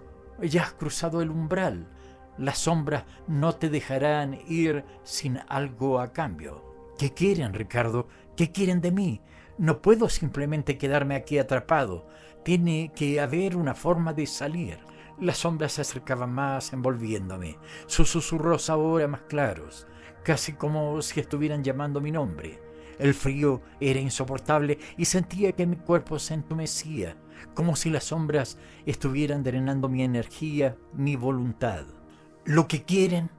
ya has cruzado el umbral. Las sombras no te dejarán ir sin algo a cambio. ¿Qué quieren, Ricardo? ¿Qué quieren de mí? No puedo simplemente quedarme aquí atrapado. Tiene que haber una forma de salir. Las sombras se acercaban más, envolviéndome. Sus susurros ahora más claros, casi como si estuvieran llamando mi nombre. El frío era insoportable y sentía que mi cuerpo se entumecía, como si las sombras estuvieran drenando mi energía, mi voluntad. Lo que quieren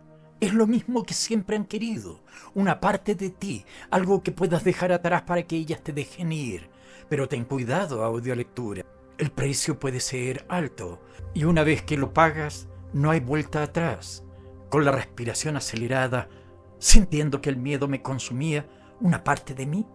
es lo mismo que siempre han querido, una parte de ti, algo que puedas dejar atrás para que ellas te dejen ir. Pero ten cuidado, audiolectura. El precio puede ser alto y una vez que lo pagas, no hay vuelta atrás. Con la respiración acelerada, sintiendo que el miedo me consumía, una parte de mí.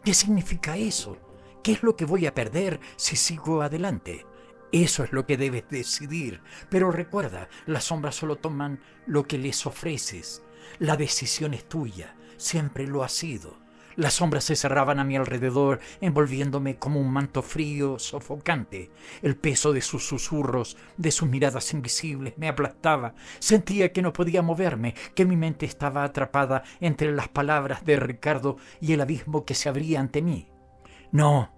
¿Qué significa eso? ¿Qué es lo que voy a perder si sigo adelante? Eso es lo que debes decidir. Pero recuerda, las sombras solo toman lo que les ofreces. La decisión es tuya, siempre lo ha sido. Las sombras se cerraban a mi alrededor, envolviéndome como un manto frío, sofocante. El peso de sus susurros, de sus miradas invisibles, me aplastaba. Sentía que no podía moverme, que mi mente estaba atrapada entre las palabras de Ricardo y el abismo que se abría ante mí. No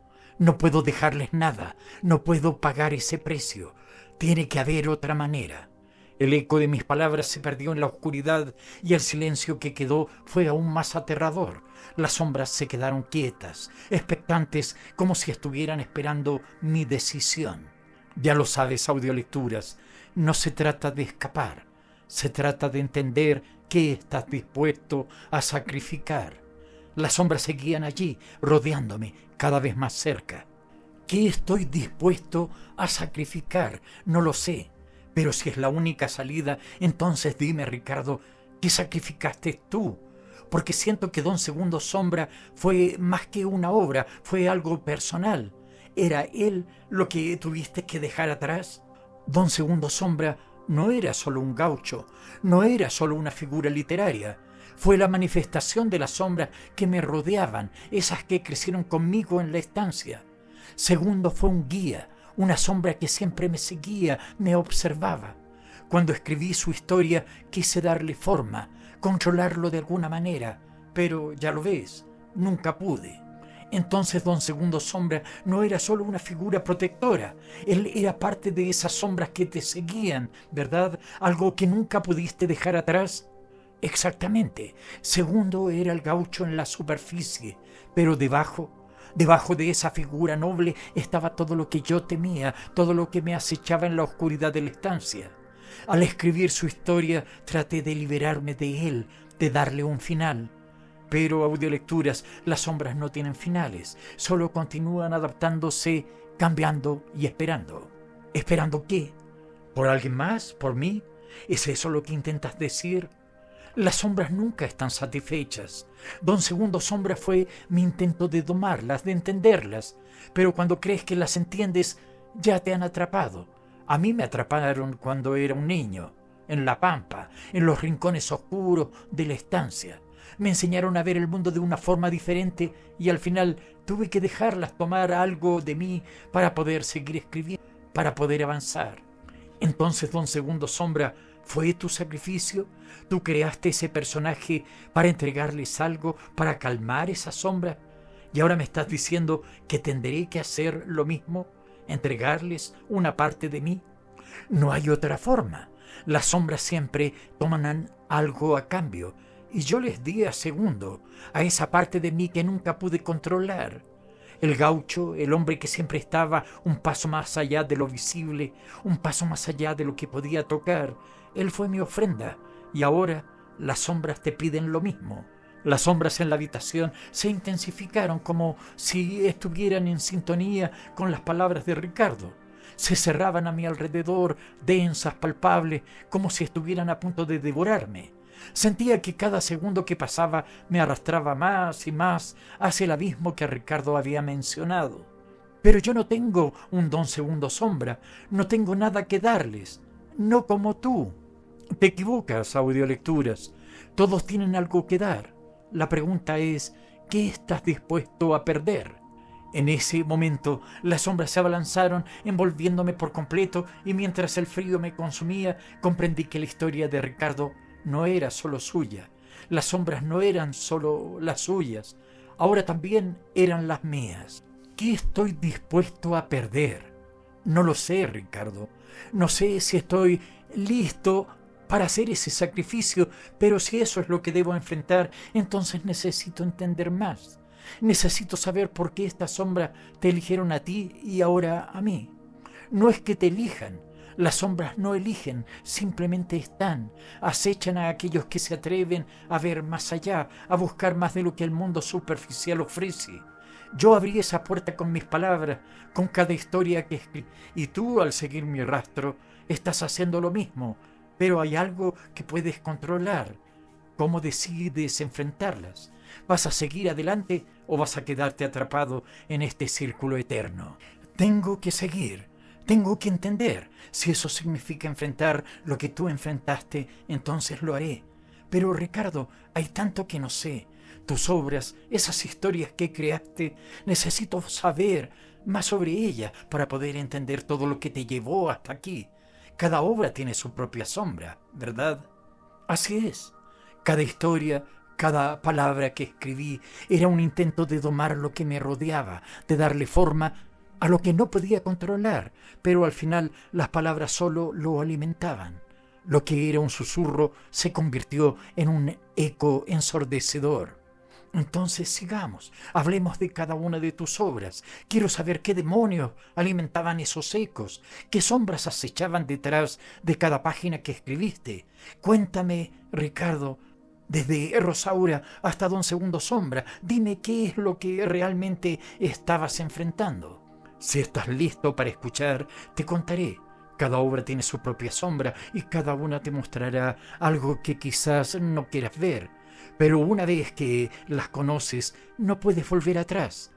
puedo dejarles nada, no puedo pagar ese precio. Tiene que haber otra manera. El eco de mis palabras se perdió en la oscuridad y el silencio que quedó fue aún más aterrador. Las sombras se quedaron quietas, expectantes, como si estuvieran esperando mi decisión. Ya lo sabes, audiolecturas, no se trata de escapar, se trata de entender qué estás dispuesto a sacrificar. Las sombras seguían allí, rodeándome, cada vez más cerca. ¿Qué estoy dispuesto a sacrificar? No lo sé. Pero si es la única salida, entonces dime, Ricardo, ¿qué sacrificaste tú? Porque siento que Don Segundo Sombra fue más que una obra, fue algo personal. ¿Era él lo que tuviste que dejar atrás? Don Segundo Sombra no era solo un gaucho, no era solo una figura literaria. Fue la manifestación de las sombras que me rodeaban, esas que crecieron conmigo en la estancia. Segundo fue un guía, una sombra que siempre me seguía, me observaba. Cuando escribí su historia quise darle forma, controlarlo de alguna manera, pero ya lo ves, nunca pude. Entonces Don Segundo Sombra no era solo una figura protectora, él era parte de esas sombras que te seguían, ¿verdad? Algo que nunca pudiste dejar atrás. Exactamente, Segundo era el gaucho en la superficie, pero debajo de esa figura noble estaba todo lo que yo temía, todo lo que me acechaba en la oscuridad de la estancia. Al escribir su historia traté de liberarme de él, de darle un final. Pero, audiolecturas, las sombras no tienen finales, solo continúan adaptándose, cambiando y esperando. ¿Esperando qué? ¿Por alguien más? ¿Por mí? ¿Es eso lo que intentas decir? Las sombras nunca están satisfechas. Don Segundo Sombra fue mi intento de domarlas, de entenderlas, pero cuando crees que las entiendes, ya te han atrapado. A mí me atraparon cuando era un niño, en la pampa, en los rincones oscuros de la estancia. Me enseñaron a ver el mundo de una forma diferente y al final tuve que dejarlas tomar algo de mí para poder seguir escribiendo, para poder avanzar. Entonces, Don Segundo Sombra, ¿fue tu sacrificio? ¿Tú creaste ese personaje para entregarles algo, para calmar esa sombra? ¿Y ahora me estás diciendo que tendré que hacer lo mismo? ¿Entregarles una parte de mí? No hay otra forma. Las sombras siempre toman algo a cambio, y yo les di a Segundo, a esa parte de mí que nunca pude controlar. El gaucho, el hombre que siempre estaba un paso más allá de lo visible, un paso más allá de lo que podía tocar, él fue mi ofrenda, y ahora las sombras te piden lo mismo. Las sombras en la habitación se intensificaron como si estuvieran en sintonía con las palabras de Ricardo. Se cerraban a mi alrededor, densas, palpables, como si estuvieran a punto de devorarme. Sentía que cada segundo que pasaba me arrastraba más y más hacia el abismo que Ricardo había mencionado. Pero yo no tengo un Don Segundo Sombra, no tengo nada que darles, no como tú. Te equivocas, Audiolecturas. Todos tienen algo que dar. La pregunta es, ¿qué estás dispuesto a perder? En ese momento las sombras se abalanzaron, envolviéndome por completo, y mientras el frío me consumía, comprendí que la historia de Ricardo no era solo suya. Las sombras no eran solo las suyas, ahora también eran las mías. ¿Qué estoy dispuesto a perder? No lo sé, Ricardo. No sé si estoy listo para hacer ese sacrificio, pero si eso es lo que debo enfrentar, entonces necesito entender más. Necesito saber por qué estas sombras te eligieron a ti y ahora a mí. No es que te elijan. Las sombras no eligen, simplemente están, acechan a aquellos que se atreven a ver más allá, a buscar más de lo que el mundo superficial ofrece. Yo abrí esa puerta con mis palabras, con cada historia que escribí, y tú, al seguir mi rastro, estás haciendo lo mismo, pero hay algo que puedes controlar. ¿Cómo decides enfrentarlas? ¿Vas a seguir adelante o vas a quedarte atrapado en este círculo eterno? Tengo que seguir. Tengo que entender. Si eso significa enfrentar lo que tú enfrentaste, entonces lo haré. Pero, Ricardo, hay tanto que no sé. Tus obras, esas historias que creaste, necesito saber más sobre ellas para poder entender todo lo que te llevó hasta aquí. Cada obra tiene su propia sombra, ¿verdad? Así es. Cada historia, cada palabra que escribí era un intento de domar lo que me rodeaba, de darle forma a lo que no podía controlar, pero al final las palabras solo lo alimentaban. Lo que era un susurro se convirtió en un eco ensordecedor. Entonces sigamos, hablemos de cada una de tus obras. Quiero saber qué demonios alimentaban esos ecos, qué sombras acechaban detrás de cada página que escribiste. Cuéntame, Ricardo, desde Rosaura hasta Don Segundo Sombra, dime qué es lo que realmente estabas enfrentando. Si estás listo para escuchar, te contaré. Cada obra tiene su propia sombra y cada una te mostrará algo que quizás no quieras ver. Pero una vez que las conoces, no puedes volver atrás.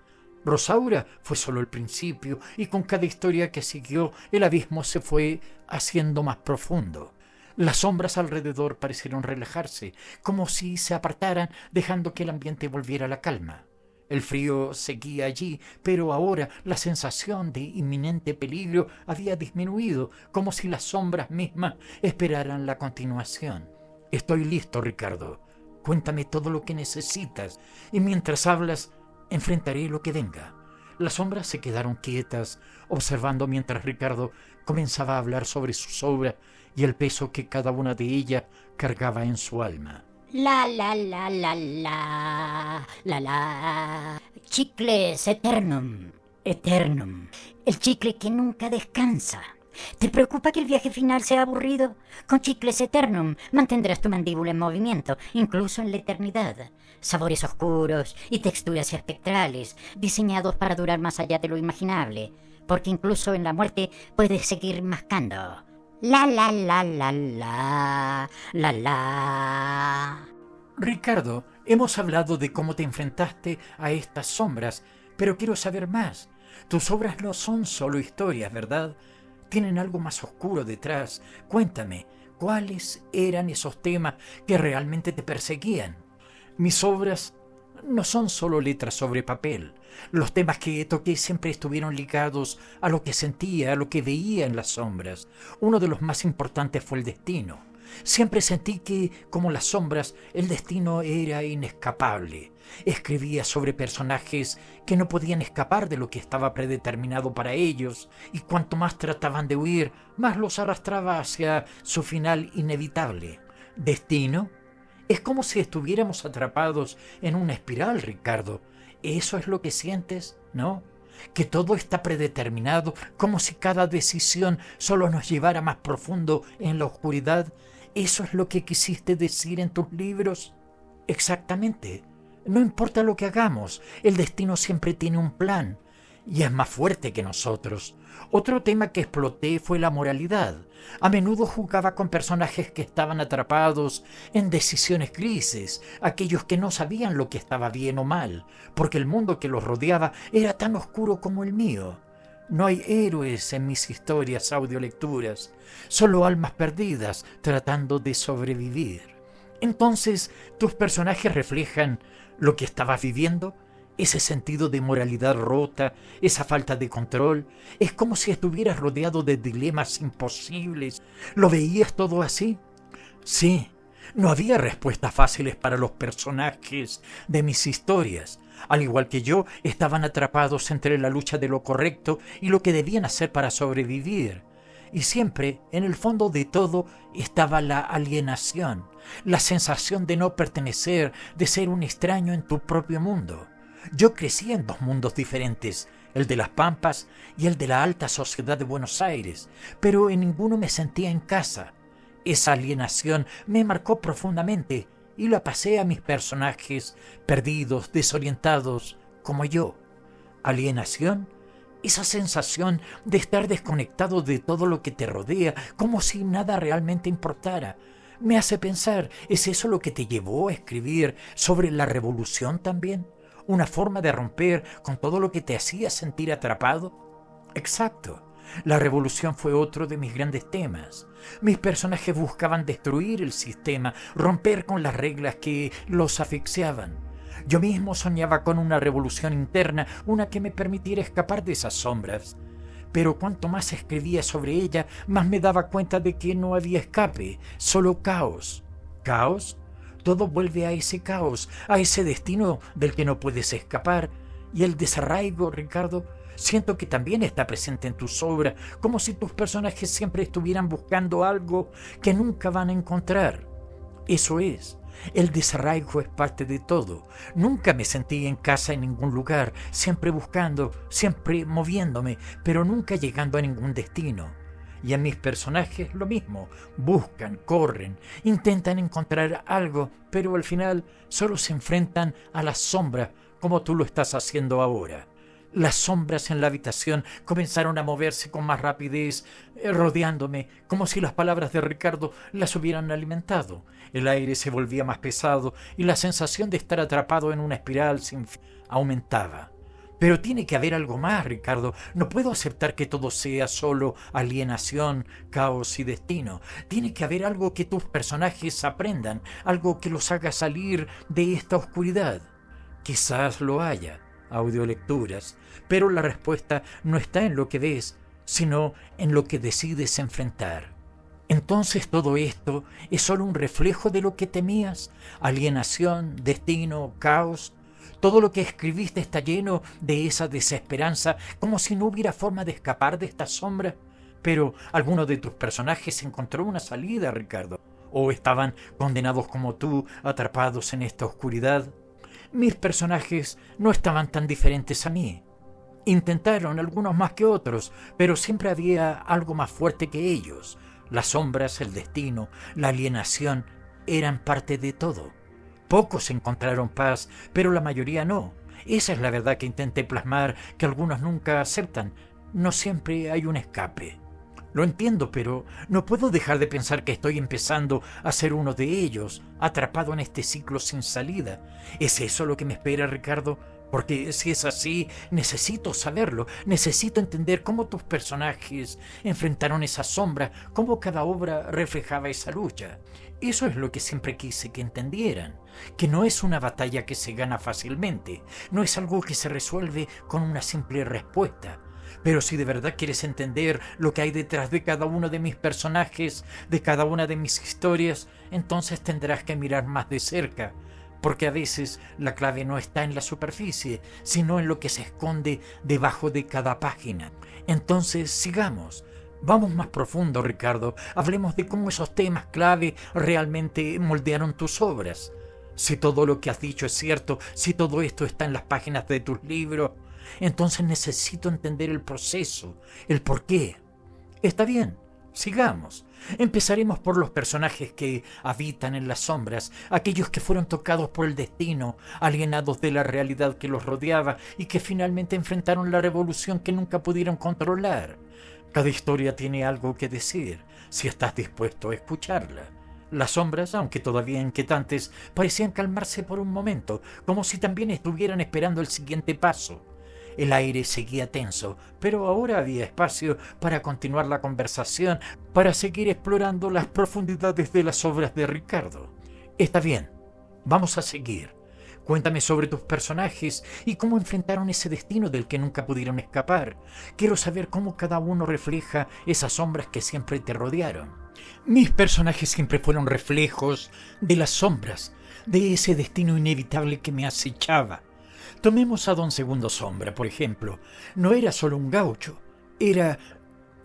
Rosaura fue solo el principio y con cada historia que siguió, el abismo se fue haciendo más profundo. Las sombras alrededor parecieron relajarse, como si se apartaran, dejando que el ambiente volviera a la calma. El frío seguía allí, pero ahora la sensación de inminente peligro había disminuido, como si las sombras mismas esperaran la continuación. Estoy listo, Ricardo. Cuéntame todo lo que necesitas, y mientras hablas, enfrentaré lo que venga. Las sombras se quedaron quietas, observando mientras Ricardo comenzaba a hablar sobre sus obras y el peso que cada una de ellas cargaba en su alma. La la la la la la la. Chicles eternum, eternum. El chicle que nunca descansa. ¿Te preocupa que el viaje final sea aburrido? Con Chicles Eternum mantendrás tu mandíbula en movimiento, incluso en la eternidad. Sabores oscuros y texturas espectrales, diseñados para durar más allá de lo imaginable, porque incluso en la muerte puedes seguir mascando. La la la la la, la la. Ricardo, hemos hablado de cómo te enfrentaste a estas sombras, pero quiero saber más. Tus obras no son solo historias, ¿verdad? Tienen algo más oscuro detrás. Cuéntame, ¿cuáles eran esos temas que realmente te perseguían? Mis obras no son solo letras sobre papel. Los temas que toqué siempre estuvieron ligados a lo que sentía, a lo que veía en las sombras. Uno de los más importantes fue el destino. Siempre sentí que, como las sombras, el destino era inescapable. Escribía sobre personajes que no podían escapar de lo que estaba predeterminado para ellos, y cuanto más trataban de huir, más los arrastraba hacia su final inevitable. ¿Destino? Es como si estuviéramos atrapados en una espiral, Ricardo. ¿Eso es lo que sientes, no? Que todo está predeterminado, como si cada decisión solo nos llevara más profundo en la oscuridad. ¿Eso es lo que quisiste decir en tus libros? Exactamente. No importa lo que hagamos, el destino siempre tiene un plan y es más fuerte que nosotros. Otro tema que exploté fue la moralidad. A menudo jugaba con personajes que estaban atrapados en decisiones grises, aquellos que no sabían lo que estaba bien o mal, porque el mundo que los rodeaba era tan oscuro como el mío. No hay héroes en mis historias audiolecturas, solo almas perdidas tratando de sobrevivir. Entonces, tus personajes reflejan lo que estabas viviendo, ese sentido de moralidad rota, esa falta de control. Es como si estuvieras rodeado de dilemas imposibles. ¿Lo veías todo así? Sí, no había respuestas fáciles para los personajes de mis historias. Al igual que yo, estaban atrapados entre la lucha de lo correcto y lo que debían hacer para sobrevivir. Y siempre, en el fondo de todo, estaba la alienación, la sensación de no pertenecer, de ser un extraño en tu propio mundo. Yo crecí en dos mundos diferentes, el de las Pampas y el de la alta sociedad de Buenos Aires, pero en ninguno me sentía en casa. Esa alienación me marcó profundamente y la pasé a mis personajes, perdidos, desorientados, como yo. Alienación, esa sensación de estar desconectado de todo lo que te rodea, como si nada realmente importara. Me hace pensar, ¿es eso lo que te llevó a escribir sobre la revolución también? ¿Una forma de romper con todo lo que te hacía sentir atrapado? Exacto. La revolución fue otro de mis grandes temas. Mis personajes buscaban destruir el sistema, romper con las reglas que los asfixiaban. Yo mismo soñaba con una revolución interna, una que me permitiera escapar de esas sombras. Pero cuanto más escribía sobre ella, más me daba cuenta de que no había escape, solo caos. ¿Caos? Todo vuelve a ese caos, a ese destino del que no puedes escapar. Y el desarraigo, Ricardo, siento que también está presente en tus obras, como si tus personajes siempre estuvieran buscando algo que nunca van a encontrar. Eso es, el desarraigo es parte de todo. Nunca me sentí en casa en ningún lugar, siempre buscando, siempre moviéndome, pero nunca llegando a ningún destino. Y a mis personajes lo mismo, buscan, corren, intentan encontrar algo, pero al final solo se enfrentan a las sombras, como tú lo estás haciendo ahora. Las sombras en la habitación comenzaron a moverse con más rapidez, rodeándome, como si las palabras de Ricardo las hubieran alimentado. El aire se volvía más pesado y la sensación de estar atrapado en una espiral sin fin aumentaba. Pero tiene que haber algo más, Ricardo. No puedo aceptar que todo sea solo alienación, caos y destino. Tiene que haber algo que tus personajes aprendan, algo que los haga salir de esta oscuridad. Quizás lo haya, audiolecturas, pero la respuesta no está en lo que ves, sino en lo que decides enfrentar. Entonces todo esto es solo un reflejo de lo que temías, alienación, destino, caos. Todo lo que escribiste está lleno de esa desesperanza, como si no hubiera forma de escapar de esta sombra. Pero alguno de tus personajes encontró una salida, Ricardo, o estaban condenados como tú, atrapados en esta oscuridad. Mis personajes no estaban tan diferentes a mí. Intentaron, algunos más que otros, pero siempre había algo más fuerte que ellos. Las sombras, el destino, la alienación eran parte de todo. Pocos encontraron paz, pero la mayoría no. Esa es la verdad que intenté plasmar, que algunos nunca aceptan. No siempre hay un escape. Lo entiendo, pero no puedo dejar de pensar que estoy empezando a ser uno de ellos, atrapado en este ciclo sin salida. ¿Es eso lo que me espera, Ricardo? Porque si es así, necesito saberlo, necesito entender cómo tus personajes enfrentaron esa sombra, cómo cada obra reflejaba esa lucha. Eso es lo que siempre quise que entendieran, que no es una batalla que se gana fácilmente, no es algo que se resuelve con una simple respuesta. Pero si de verdad quieres entender lo que hay detrás de cada uno de mis personajes, de cada una de mis historias, entonces tendrás que mirar más de cerca, porque a veces la clave no está en la superficie, sino en lo que se esconde debajo de cada página. Entonces, sigamos. Vamos más profundo, Ricardo. Hablemos de cómo esos temas clave realmente moldearon tus obras. Si todo lo que has dicho es cierto, si todo esto está en las páginas de tus libros, entonces necesito entender el proceso, el porqué. Está bien, sigamos. Empezaremos por los personajes que habitan en las sombras, aquellos que fueron tocados por el destino, alienados de la realidad que los rodeaba y que finalmente enfrentaron la revolución que nunca pudieron controlar. Cada historia tiene algo que decir, si estás dispuesto a escucharla. Las sombras, aunque todavía inquietantes, parecían calmarse por un momento, como si también estuvieran esperando el siguiente paso. El aire seguía tenso, pero ahora había espacio para continuar la conversación, para seguir explorando las profundidades de las obras de Ricardo. Está bien, vamos a seguir. Cuéntame sobre tus personajes y cómo enfrentaron ese destino del que nunca pudieron escapar. Quiero saber cómo cada uno refleja esas sombras que siempre te rodearon. Mis personajes siempre fueron reflejos de las sombras, de ese destino inevitable que me acechaba. Tomemos a Don Segundo Sombra, por ejemplo. No era solo un gaucho, era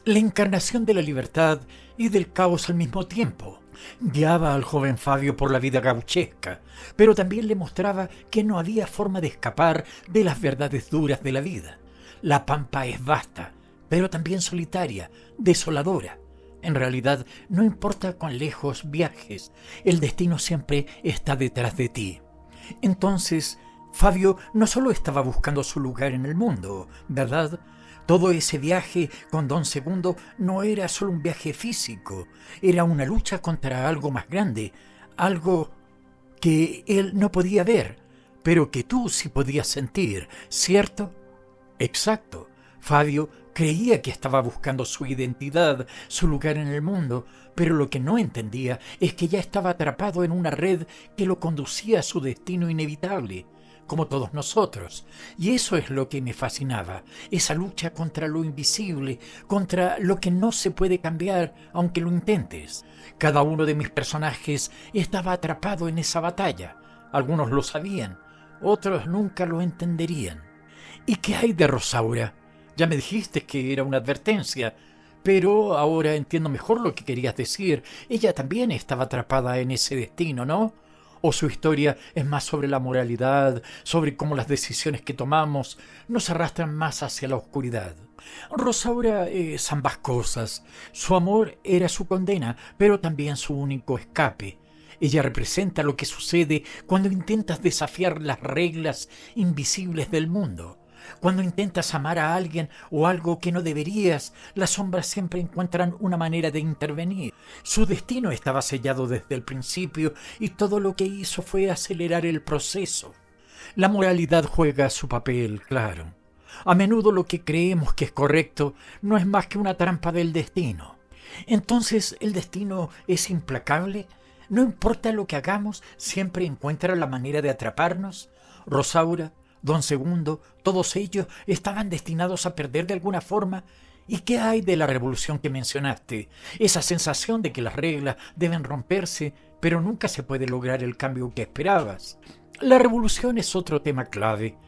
la encarnación de la libertad y del caos al mismo tiempo. Guiaba al joven Fabio por la vida gauchesca, pero también le mostraba que no había forma de escapar de las verdades duras de la vida. La pampa es vasta, pero también solitaria, desoladora. En realidad, no importa cuán lejos viajes, el destino siempre está detrás de ti. Entonces, Fabio no solo estaba buscando su lugar en el mundo, ¿verdad? Todo ese viaje con Don Segundo no era solo un viaje físico, era una lucha contra algo más grande, algo que él no podía ver, pero que tú sí podías sentir, ¿cierto? Exacto. Fabio creía que estaba buscando su identidad, su lugar en el mundo, pero lo que no entendía es que ya estaba atrapado en una red que lo conducía a su destino inevitable, como todos nosotros. Y eso es lo que me fascinaba, esa lucha contra lo invisible, contra lo que no se puede cambiar aunque lo intentes. Cada uno de mis personajes estaba atrapado en esa batalla. Algunos lo sabían, otros nunca lo entenderían. ¿Y qué hay de Rosaura? Ya me dijiste que era una advertencia, pero ahora entiendo mejor lo que querías decir. Ella también estaba atrapada en ese destino, ¿no? ¿O su historia es más sobre la moralidad, sobre cómo las decisiones que tomamos nos arrastran más hacia la oscuridad? Rosaura es ambas cosas. Su amor era su condena, pero también su único escape. Ella representa lo que sucede cuando intentas desafiar las reglas invisibles del mundo. Cuando intentas amar a alguien o algo que no deberías, las sombras siempre encuentran una manera de intervenir. Su destino estaba sellado desde el principio y todo lo que hizo fue acelerar el proceso. La moralidad juega su papel, claro. A menudo lo que creemos que es correcto no es más que una trampa del destino. Entonces, ¿el destino es implacable? ¿No importa lo que hagamos, siempre encuentra la manera de atraparnos? Rosaura, Don Segundo, todos ellos estaban destinados a perder de alguna forma. ¿Y qué hay de la revolución que mencionaste? Esa sensación de que las reglas deben romperse, pero nunca se puede lograr el cambio que esperabas. La revolución es otro tema clave.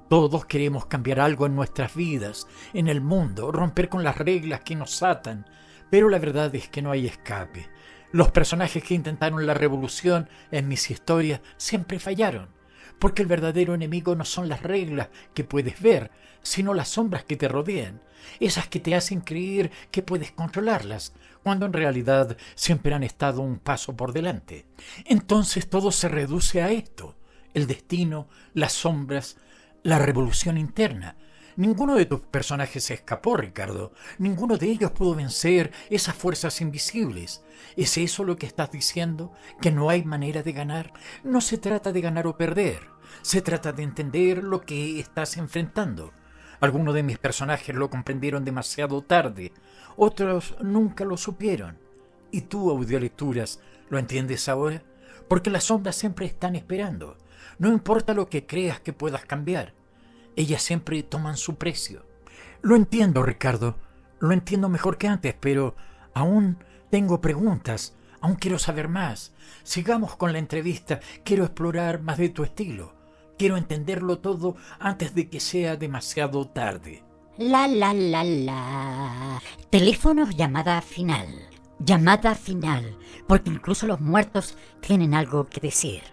Todos queremos cambiar algo en nuestras vidas, en el mundo, romper con las reglas que nos atan, pero la verdad es que no hay escape. Los personajes que intentaron la revolución en mis historias siempre fallaron. Porque el verdadero enemigo no son las reglas que puedes ver, sino las sombras que te rodean, esas que te hacen creer que puedes controlarlas, cuando en realidad siempre han estado un paso por delante. Entonces todo se reduce a esto: el destino, las sombras, la revolución interna. Ninguno de tus personajes se escapó, Ricardo. Ninguno de ellos pudo vencer esas fuerzas invisibles. ¿Es eso lo que estás diciendo? ¿Que no hay manera de ganar? No se trata de ganar o perder. Se trata de entender lo que estás enfrentando. Algunos de mis personajes lo comprendieron demasiado tarde. Otros nunca lo supieron. ¿Y tú, Audiolecturas, lo entiendes ahora? Porque las sombras siempre están esperando. No importa lo que creas que puedas cambiar. Ellas siempre toman su precio. Lo entiendo, Ricardo. Lo entiendo mejor que antes, pero aún tengo preguntas. Aún quiero saber más. Sigamos con la entrevista. Quiero explorar más de tu estilo. Quiero entenderlo todo antes de que sea demasiado tarde. La. Teléfonos, llamada final. Llamada final, porque incluso los muertos tienen algo que decir.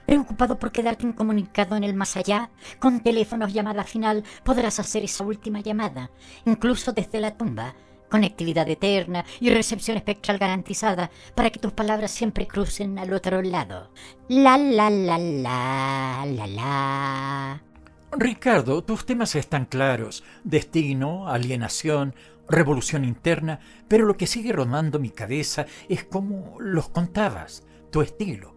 Preocupado por quedarte incomunicado en el más allá, con teléfonos llamada final podrás hacer esa última llamada, incluso desde la tumba. Conectividad eterna y recepción espectral garantizada para que tus palabras siempre crucen al otro lado. La. Ricardo, tus temas están claros. Destino, alienación, revolución interna, pero lo que sigue rondando mi cabeza es cómo los contabas, tu estilo.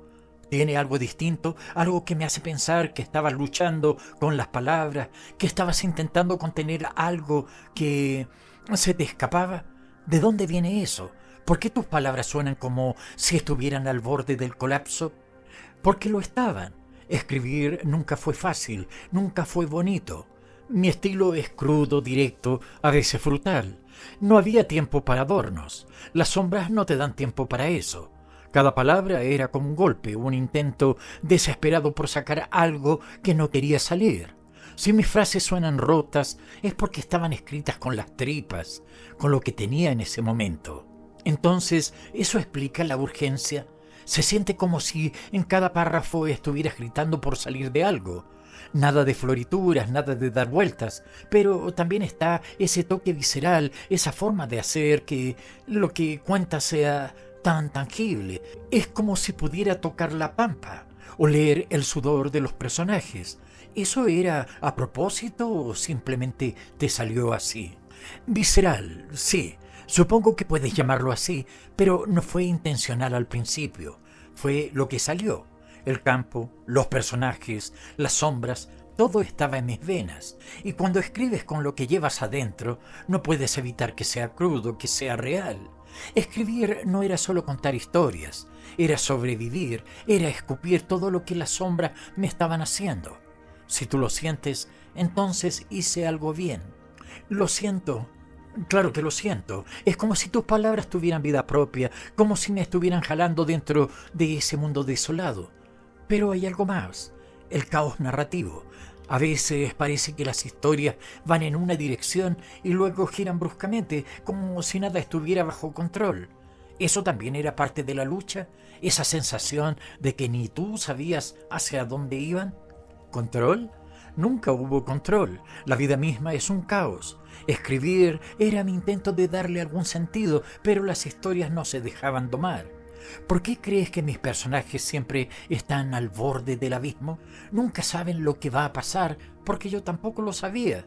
¿Tiene algo distinto? Algo que me hace pensar que estabas luchando con las palabras, que estabas intentando contener algo que se te escapaba. ¿De dónde viene eso? ¿Por qué tus palabras suenan como si estuvieran al borde del colapso? Porque lo estaban. Escribir nunca fue fácil, nunca fue bonito. Mi estilo es crudo, directo, a veces brutal. No había tiempo para adornos. Las sombras no te dan tiempo para eso. Cada palabra era como un golpe, un intento desesperado por sacar algo que no quería salir. Si mis frases suenan rotas, es porque estaban escritas con las tripas, con lo que tenía en ese momento. Entonces, ¿eso explica la urgencia? Se siente como si en cada párrafo estuvieras gritando por salir de algo. Nada de florituras, nada de dar vueltas, pero también está ese toque visceral, esa forma de hacer que lo que cuenta sea tan tangible. Es como si pudiera tocar la pampa, oler el sudor de los personajes. ¿Eso era a propósito o simplemente te salió así? Visceral, sí. Supongo que puedes llamarlo así, pero no fue intencional al principio. Fue lo que salió. El campo, los personajes, las sombras, todo estaba en mis venas. Y cuando escribes con lo que llevas adentro, no puedes evitar que sea crudo, que sea real. Escribir no era solo contar historias, era sobrevivir, era escupir todo lo que las sombras me estaban haciendo. Si tú lo sientes, entonces hice algo bien. Lo siento. Claro que lo siento. Es como si tus palabras tuvieran vida propia, como si me estuvieran jalando dentro de ese mundo desolado. Pero hay algo más, el caos narrativo. A veces parece que las historias van en una dirección y luego giran bruscamente, como si nada estuviera bajo control. ¿Eso también era parte de la lucha? ¿Esa sensación de que ni tú sabías hacia dónde iban? ¿Control? Nunca hubo control. La vida misma es un caos. Escribir era mi intento de darle algún sentido, pero las historias no se dejaban domar. ¿Por qué crees que mis personajes siempre están al borde del abismo? Nunca saben lo que va a pasar, porque yo tampoco lo sabía.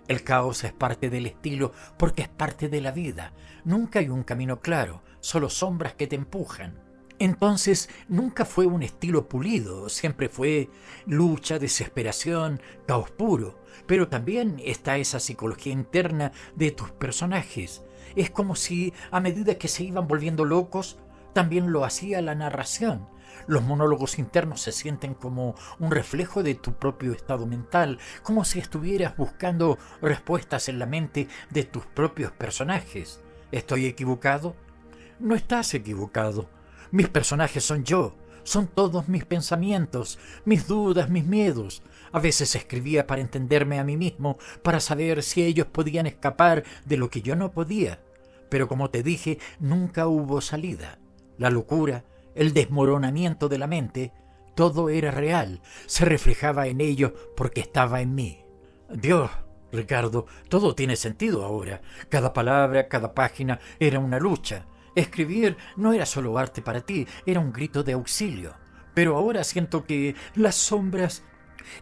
El caos es parte del estilo, porque es parte de la vida. Nunca hay un camino claro, solo sombras que te empujan. Entonces, nunca fue un estilo pulido, siempre fue lucha, desesperación, caos puro. Pero también está esa psicología interna de tus personajes. Es como si, a medida que se iban volviendo locos, también lo hacía la narración. Los monólogos internos se sienten como un reflejo de tu propio estado mental, como si estuvieras buscando respuestas en la mente de tus propios personajes. ¿Estoy equivocado? No estás equivocado. Mis personajes son yo, son todos mis pensamientos, mis dudas, mis miedos. A veces escribía para entenderme a mí mismo, para saber si ellos podían escapar de lo que yo no podía. Pero como te dije, nunca hubo salida. La locura, el desmoronamiento de la mente, todo era real, se reflejaba en ellos porque estaba en mí. Dios, Ricardo, todo tiene sentido ahora. Cada palabra, cada página era una lucha. Escribir no era solo arte para ti, era un grito de auxilio. Pero ahora siento que las sombras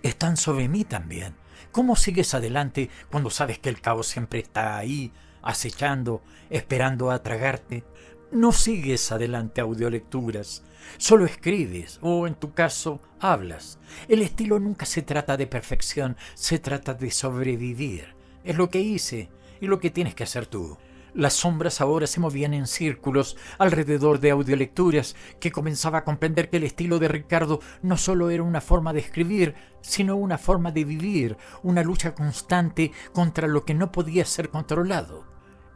están sobre mí también. ¿Cómo sigues adelante cuando sabes que el caos siempre está ahí, acechando, esperando a tragarte? No sigues adelante audiolecturas, solo escribes o en tu caso hablas. El estilo nunca se trata de perfección, se trata de sobrevivir. Es lo que hice y lo que tienes que hacer tú. Las sombras ahora se movían en círculos alrededor de audiolecturas, que comenzaba a comprender que el estilo de Ricardo no solo era una forma de escribir, sino una forma de vivir, una lucha constante contra lo que no podía ser controlado.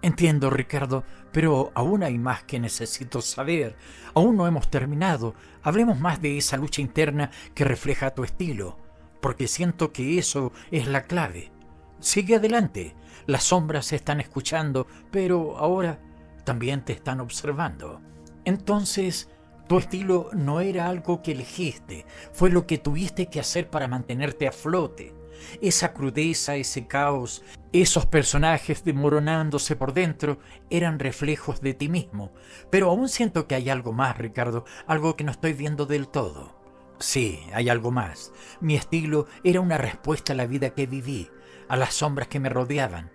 Entiendo, Ricardo, pero aún hay más que necesito saber. Aún no hemos terminado. Hablemos más de esa lucha interna que refleja tu estilo, porque siento que eso es la clave. Sigue adelante. Las sombras están escuchando, pero ahora también te están observando. Entonces, tu estilo no era algo que elegiste, fue lo que tuviste que hacer para mantenerte a flote. Esa crudeza, ese caos, esos personajes desmoronándose por dentro eran reflejos de ti mismo. Pero aún siento que hay algo más, Ricardo, algo que no estoy viendo del todo. Sí, hay algo más. Mi estilo era una respuesta a la vida que viví, a las sombras que me rodeaban.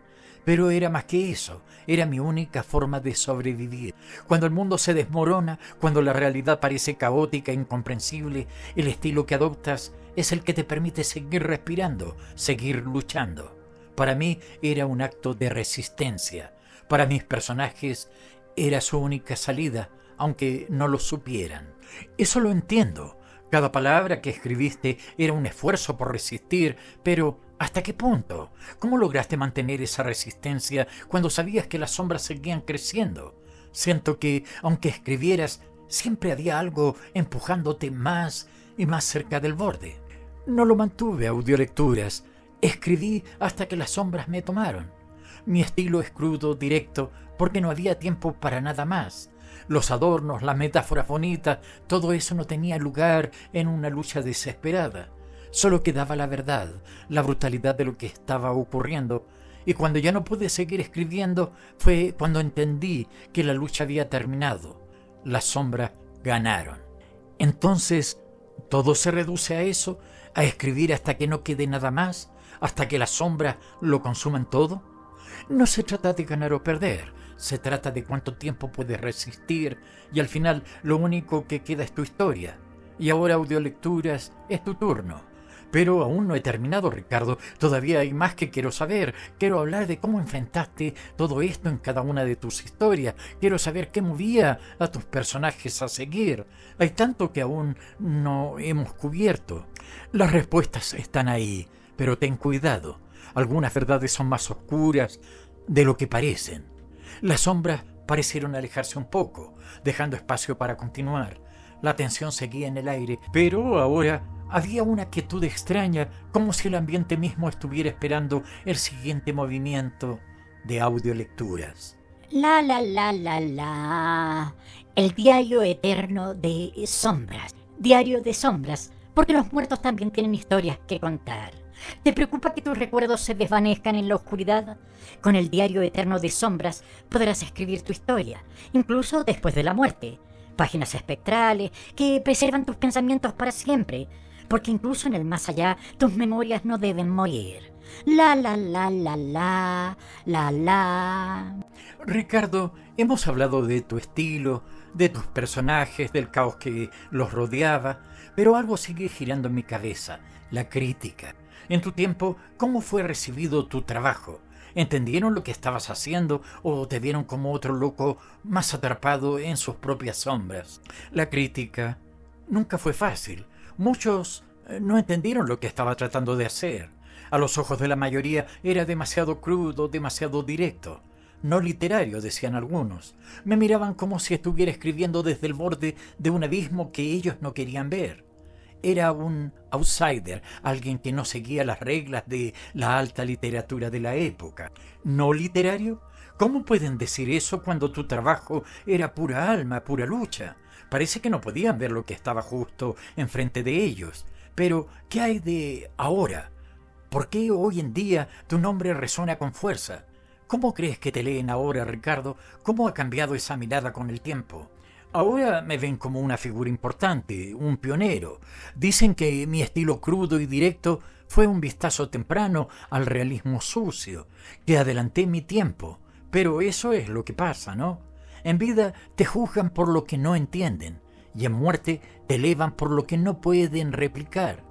Pero era más que eso, era mi única forma de sobrevivir. Cuando el mundo se desmorona, cuando la realidad parece caótica e incomprensible, el estilo que adoptas es el que te permite seguir respirando, seguir luchando. Para mí era un acto de resistencia. Para mis personajes era su única salida, aunque no lo supieran. Eso lo entiendo. Cada palabra que escribiste era un esfuerzo por resistir, pero ¿hasta qué punto? ¿Cómo lograste mantener esa resistencia cuando sabías que las sombras seguían creciendo? Siento que, aunque escribieras, siempre había algo empujándote más y más cerca del borde. No lo mantuve a audiolecturas. Escribí hasta que las sombras me tomaron. Mi estilo es crudo, directo, porque no había tiempo para nada más. Los adornos, las metáforas bonitas, todo eso no tenía lugar en una lucha desesperada. Solo quedaba la verdad, la brutalidad de lo que estaba ocurriendo. Y cuando ya no pude seguir escribiendo, fue cuando entendí que la lucha había terminado. Las sombras ganaron. Entonces, ¿todo se reduce a eso? ¿A escribir hasta que no quede nada más? ¿Hasta que las sombras lo consuman todo? No se trata de ganar o perder, se trata de cuánto tiempo puedes resistir, y al final lo único que queda es tu historia. Y ahora, audiolecturas, es tu turno. Pero aún no he terminado, Ricardo. Todavía hay más que quiero saber. Quiero hablar de cómo enfrentaste todo esto en cada una de tus historias. Quiero saber qué movía a tus personajes a seguir. Hay tanto que aún no hemos cubierto. Las respuestas están ahí, pero ten cuidado. Algunas verdades son más oscuras de lo que parecen. Las sombras parecieron alejarse un poco, dejando espacio para continuar. La tensión seguía en el aire, pero ahora había una quietud extraña, como si el ambiente mismo estuviera esperando el siguiente movimiento de audiolecturas. La. El diario eterno de sombras. Diario de sombras, porque los muertos también tienen historias que contar. ¿Te preocupa que tus recuerdos se desvanezcan en la oscuridad? Con el diario eterno de sombras podrás escribir tu historia, incluso después de la muerte. Páginas espectrales que preservan tus pensamientos para siempre, porque incluso en el más allá tus memorias no deben morir. La. Ricardo, hemos hablado de tu estilo, de tus personajes, del caos que los rodeaba, pero algo sigue girando en mi cabeza, la crítica. En tu tiempo, ¿cómo fue recibido tu trabajo? ¿Entendieron lo que estabas haciendo o te vieron como otro loco más atrapado en sus propias sombras? La crítica nunca fue fácil. Muchos no entendieron lo que estaba tratando de hacer. A los ojos de la mayoría era demasiado crudo, demasiado directo. No literario, decían algunos. Me miraban como si estuviera escribiendo desde el borde de un abismo que ellos no querían ver. Era un outsider, alguien que no seguía las reglas de la alta literatura de la época. ¿No literario? ¿Cómo pueden decir eso cuando tu trabajo era pura alma, pura lucha? Parece que no podían ver lo que estaba justo enfrente de ellos. Pero, ¿qué hay de ahora? ¿Por qué hoy en día tu nombre resuena con fuerza? ¿Cómo crees que te leen ahora, Ricardo? ¿Cómo ha cambiado esa mirada con el tiempo? Ahora me ven como una figura importante, un pionero. Dicen que mi estilo crudo y directo fue un vistazo temprano al realismo sucio, que adelanté mi tiempo. Pero eso es lo que pasa, ¿no? En vida te juzgan por lo que no entienden, y en muerte te elevan por lo que no pueden replicar.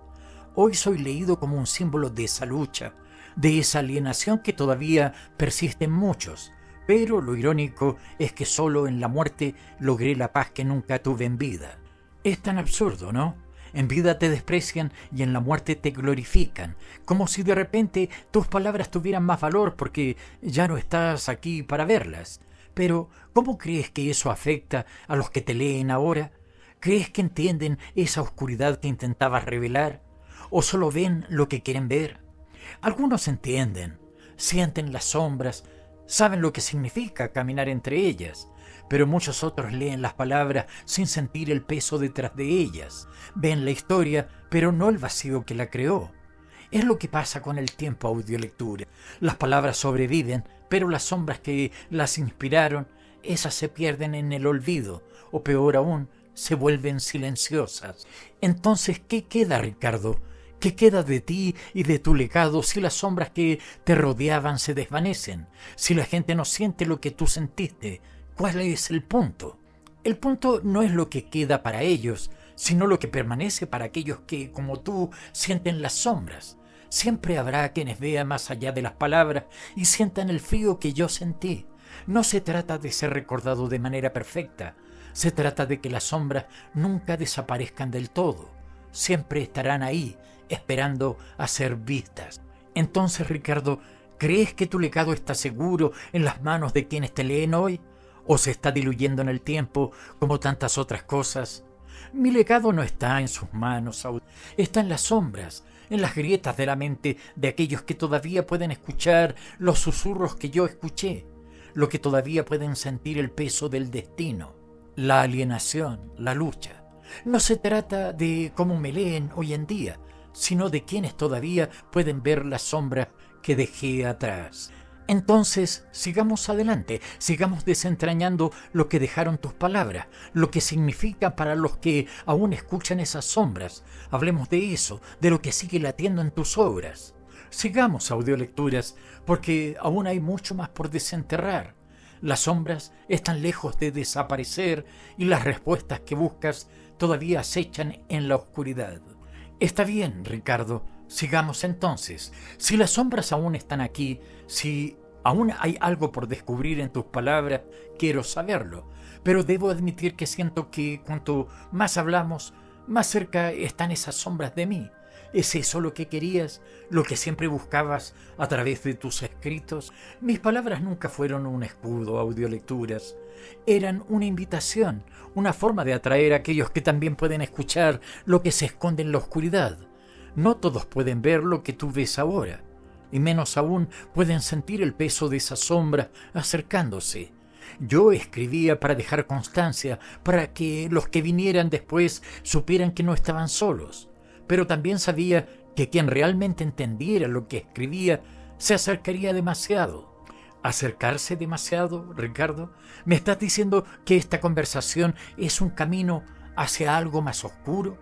Hoy soy leído como un símbolo de esa lucha, de esa alienación que todavía persiste en muchos. Pero lo irónico es que solo en la muerte logré la paz que nunca tuve en vida. Es tan absurdo, ¿no? En vida te desprecian y en la muerte te glorifican, como si de repente tus palabras tuvieran más valor porque ya no estás aquí para verlas. Pero, ¿cómo crees que eso afecta a los que te leen ahora? ¿Crees que entienden esa oscuridad que intentabas revelar? ¿O solo ven lo que quieren ver? Algunos entienden, sienten las sombras, saben lo que significa caminar entre ellas, pero muchos otros leen las palabras sin sentir el peso detrás de ellas. Ven la historia, pero no el vacío que la creó. Es lo que pasa con el tiempo audiolectura. Las palabras sobreviven, pero las sombras que las inspiraron, esas se pierden en el olvido, o peor aún, se vuelven silenciosas. Entonces, ¿qué queda, Ricardo? ¿Qué queda de ti y de tu legado si las sombras que te rodeaban se desvanecen? Si la gente no siente lo que tú sentiste, ¿cuál es el punto? El punto no es lo que queda para ellos, sino lo que permanece para aquellos que, como tú, sienten las sombras. Siempre habrá quienes vean más allá de las palabras y sientan el frío que yo sentí. No se trata de ser recordado de manera perfecta, se trata de que las sombras nunca desaparezcan del todo. Siempre estarán ahí, esperando a ser vistas. Entonces, Ricardo, ¿crees que tu legado está seguro en las manos de quienes te leen hoy? ¿O se está diluyendo en el tiempo como tantas otras cosas? Mi legado no está en sus manos, está en las sombras, en las grietas de la mente de aquellos que todavía pueden escuchar los susurros que yo escuché, los que todavía pueden sentir el peso del destino, la alienación, la lucha. No se trata de cómo me leen hoy en día, sino de quienes todavía pueden ver las sombras que dejé atrás. Entonces, sigamos adelante, sigamos desentrañando lo que dejaron tus palabras, lo que significa para los que aún escuchan esas sombras. Hablemos de eso, de lo que sigue latiendo en tus obras. Sigamos, audiolecturas, porque aún hay mucho más por desenterrar. Las sombras están lejos de desaparecer y las respuestas que buscas todavía acechan en la oscuridad. Está bien, Ricardo, sigamos entonces. Si las sombras aún están aquí, si aún hay algo por descubrir en tus palabras, quiero saberlo. Pero debo admitir que siento que cuanto más hablamos, más cerca están esas sombras de mí. ¿Es eso lo que querías? ¿Lo que siempre buscabas a través de tus escritos? Mis palabras nunca fueron un escudo, audiolecturas. Eran una invitación, una forma de atraer a aquellos que también pueden escuchar lo que se esconde en la oscuridad. No todos pueden ver lo que tú ves ahora, y menos aún pueden sentir el peso de esa sombra acercándose. Yo escribía para dejar constancia, para que los que vinieran después supieran que no estaban solos. Pero también sabía que quien realmente entendiera lo que escribía se acercaría demasiado. ¿Acercarse demasiado, Ricardo? ¿Me estás diciendo que esta conversación es un camino hacia algo más oscuro?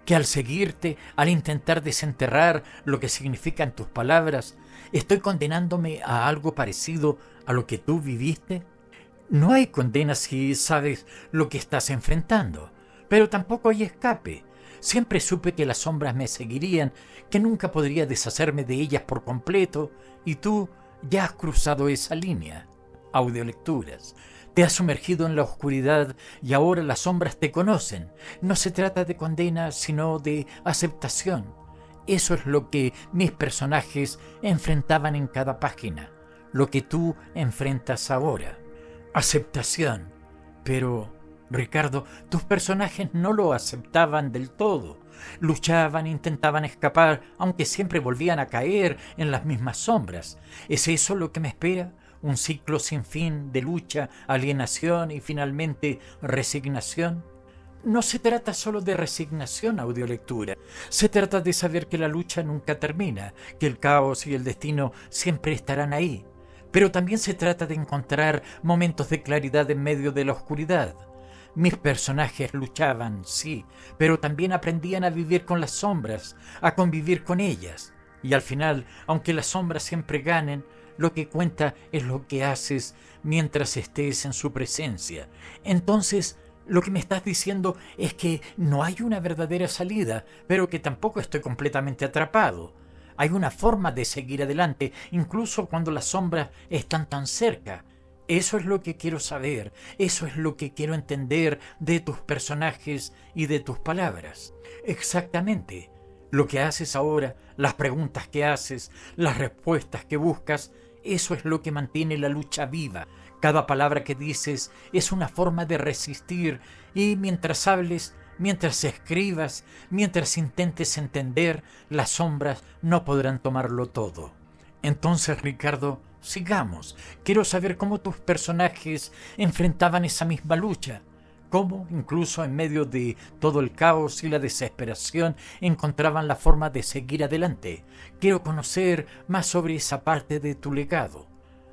¿Que al seguirte, al intentar desenterrar lo que significan tus palabras, estoy condenándome a algo parecido a lo que tú viviste? No hay condena si sabes lo que estás enfrentando, pero tampoco hay escape. Siempre supe que las sombras me seguirían, que nunca podría deshacerme de ellas por completo, y tú ya has cruzado esa línea. Audiolecturas. Te has sumergido en la oscuridad y ahora las sombras te conocen. No se trata de condena, sino de aceptación. Eso es lo que mis personajes enfrentaban en cada página, lo que tú enfrentas ahora. Aceptación. Pero, Ricardo, tus personajes no lo aceptaban del todo. Luchaban, intentaban escapar, aunque siempre volvían a caer en las mismas sombras. ¿Es eso lo que me espera? ¿Un ciclo sin fin de lucha, alienación y finalmente resignación? No se trata solo de resignación, audiolectura. Se trata de saber que la lucha nunca termina, que el caos y el destino siempre estarán ahí. Pero también se trata de encontrar momentos de claridad en medio de la oscuridad, Mis personajes luchaban, sí, pero también aprendían a vivir con las sombras, a convivir con ellas. Y al final, aunque las sombras siempre ganen, lo que cuenta es lo que haces mientras estés en su presencia. Entonces, lo que me estás diciendo es que no hay una verdadera salida, pero que tampoco estoy completamente atrapado. Hay una forma de seguir adelante, incluso cuando las sombras están tan cerca. Eso es lo que quiero saber, eso es lo que quiero entender de tus personajes y de tus palabras. Exactamente. Lo que haces ahora, las preguntas que haces, las respuestas que buscas, eso es lo que mantiene la lucha viva. Cada palabra que dices es una forma de resistir y mientras hables, mientras escribas, mientras intentes entender, las sombras no podrán tomarlo todo. Entonces, Ricardo, sigamos. Quiero saber cómo tus personajes enfrentaban esa misma lucha. Cómo, incluso en medio de todo el caos y la desesperación, encontraban la forma de seguir adelante. Quiero conocer más sobre esa parte de tu legado.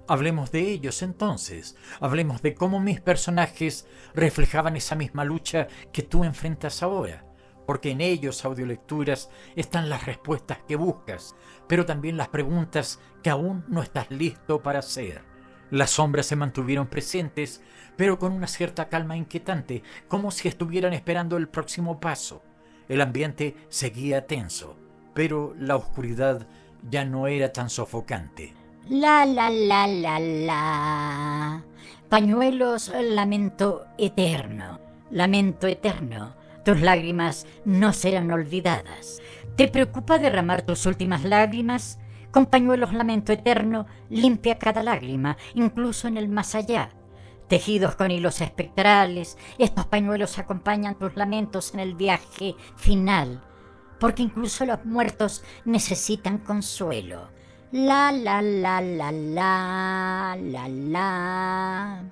Hablemos de ellos entonces. Hablemos de cómo mis personajes reflejaban esa misma lucha que tú enfrentas ahora. Porque en ellos, Audiolecturas, están las respuestas que buscas, pero también las preguntas que aún no estás listo para hacer. Las sombras se mantuvieron presentes, pero con una cierta calma inquietante, como si estuvieran esperando el próximo paso. El ambiente seguía tenso, pero la oscuridad ya no era tan sofocante. La, la, la, la, la. Pañuelos, lamento eterno. Lamento eterno. Tus lágrimas no serán olvidadas. ¿Te preocupa derramar tus últimas lágrimas? Con pañuelos, lamento eterno, limpia cada lágrima, incluso en el más allá. Tejidos con hilos espectrales, estos pañuelos acompañan tus lamentos en el viaje final, porque incluso los muertos necesitan consuelo. La, la, la, la, la, la, la.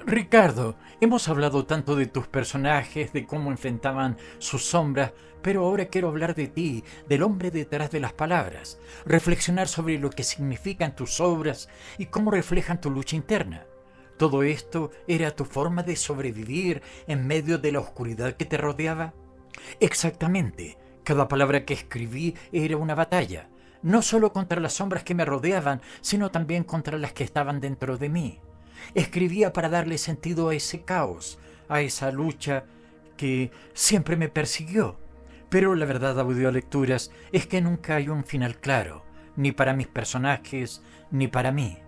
Ricardo, hemos hablado tanto de tus personajes, de cómo enfrentaban sus sombras, pero ahora quiero hablar de ti, del hombre detrás de las palabras, reflexionar sobre lo que significan tus obras y cómo reflejan tu lucha interna. ¿Todo esto era tu forma de sobrevivir en medio de la oscuridad que te rodeaba? Exactamente, cada palabra que escribí era una batalla, no solo contra las sombras que me rodeaban, sino también contra las que estaban dentro de mí. Escribía para darle sentido a ese caos, a esa lucha que siempre me persiguió. Pero la verdad, Audiolecturas, es que nunca hay un final claro, ni para mis personajes, ni para mí.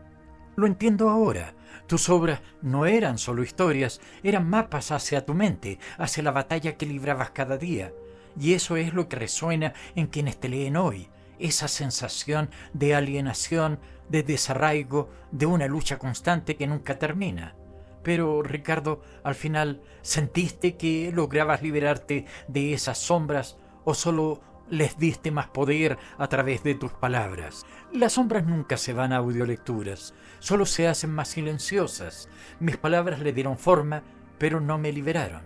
Lo entiendo ahora. Tus obras no eran solo historias, eran mapas hacia tu mente, hacia la batalla que librabas cada día. Y eso es lo que resuena en quienes te leen hoy, esa sensación de alienación, de desarraigo, de una lucha constante que nunca termina. Pero, Ricardo, al final, ¿sentiste que lograbas liberarte de esas sombras o solo les diste más poder a través de tus palabras? Las sombras nunca se van a Audiolecturas, solo se hacen más silenciosas. Mis palabras le dieron forma, pero no me liberaron.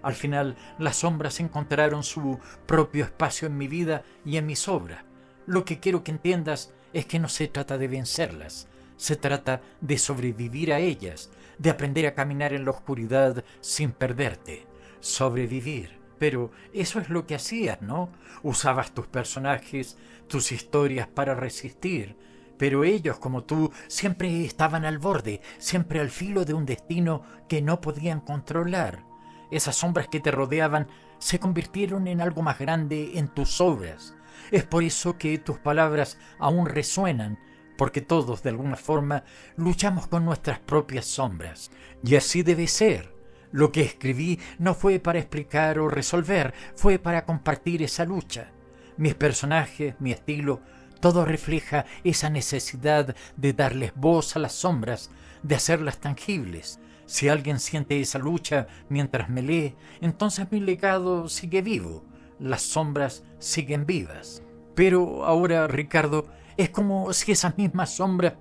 Al final, las sombras encontraron su propio espacio en mi vida y en mis obras. Lo que quiero que entiendas es que no se trata de vencerlas, se trata de sobrevivir a ellas, de aprender a caminar en la oscuridad sin perderte. Sobrevivir. Pero eso es lo que hacías, ¿no? Usabas tus personajes, tus historias para resistir. Pero ellos, como tú, siempre estaban al borde, siempre al filo de un destino que no podían controlar. Esas sombras que te rodeaban se convirtieron en algo más grande en tus obras. Es por eso que tus palabras aún resuenan, porque todos, de alguna forma, luchamos con nuestras propias sombras. Y así debe ser. Lo que escribí no fue para explicar o resolver, fue para compartir esa lucha. Mis personajes, mi estilo, todo refleja esa necesidad de darles voz a las sombras, de hacerlas tangibles. Si alguien siente esa lucha mientras me lee, entonces mi legado sigue vivo, las sombras siguen vivas. Pero ahora, Ricardo, es como si esas mismas sombras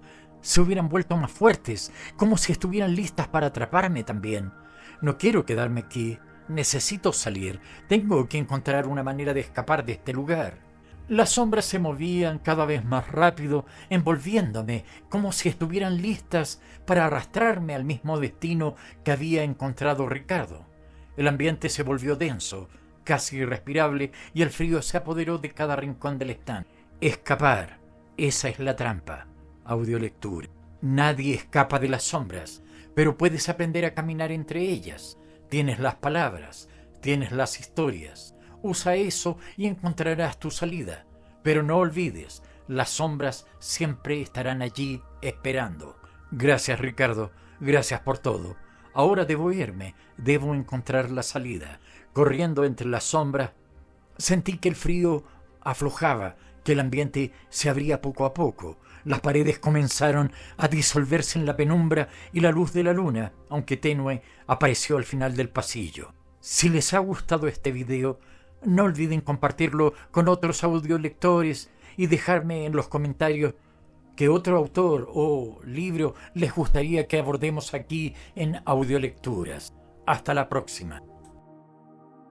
se hubieran vuelto más fuertes, como si estuvieran listas para atraparme también. No quiero quedarme aquí, necesito salir, tengo que encontrar una manera de escapar de este lugar. Las sombras se movían cada vez más rápido, envolviéndome, como si estuvieran listas para arrastrarme al mismo destino que había encontrado Ricardo. El ambiente se volvió denso, casi irrespirable, y el frío se apoderó de cada rincón del stand. Escapar, esa es la trampa. Audiolectura. Nadie escapa de las sombras, pero puedes aprender a caminar entre ellas. Tienes las palabras, tienes las historias. Usa eso y encontrarás tu salida. Pero no olvides, las sombras siempre estarán allí esperando. Gracias, Ricardo. Gracias por todo. Ahora debo irme. Debo encontrar la salida. Corriendo entre las sombras, sentí que el frío aflojaba, que el ambiente se abría poco a poco. Las paredes comenzaron a disolverse en la penumbra y la luz de la luna, aunque tenue, apareció al final del pasillo. Si les ha gustado este video, no olviden compartirlo con otros audiolectores y dejarme en los comentarios qué otro autor o libro les gustaría que abordemos aquí en Audiolecturas. Hasta la próxima.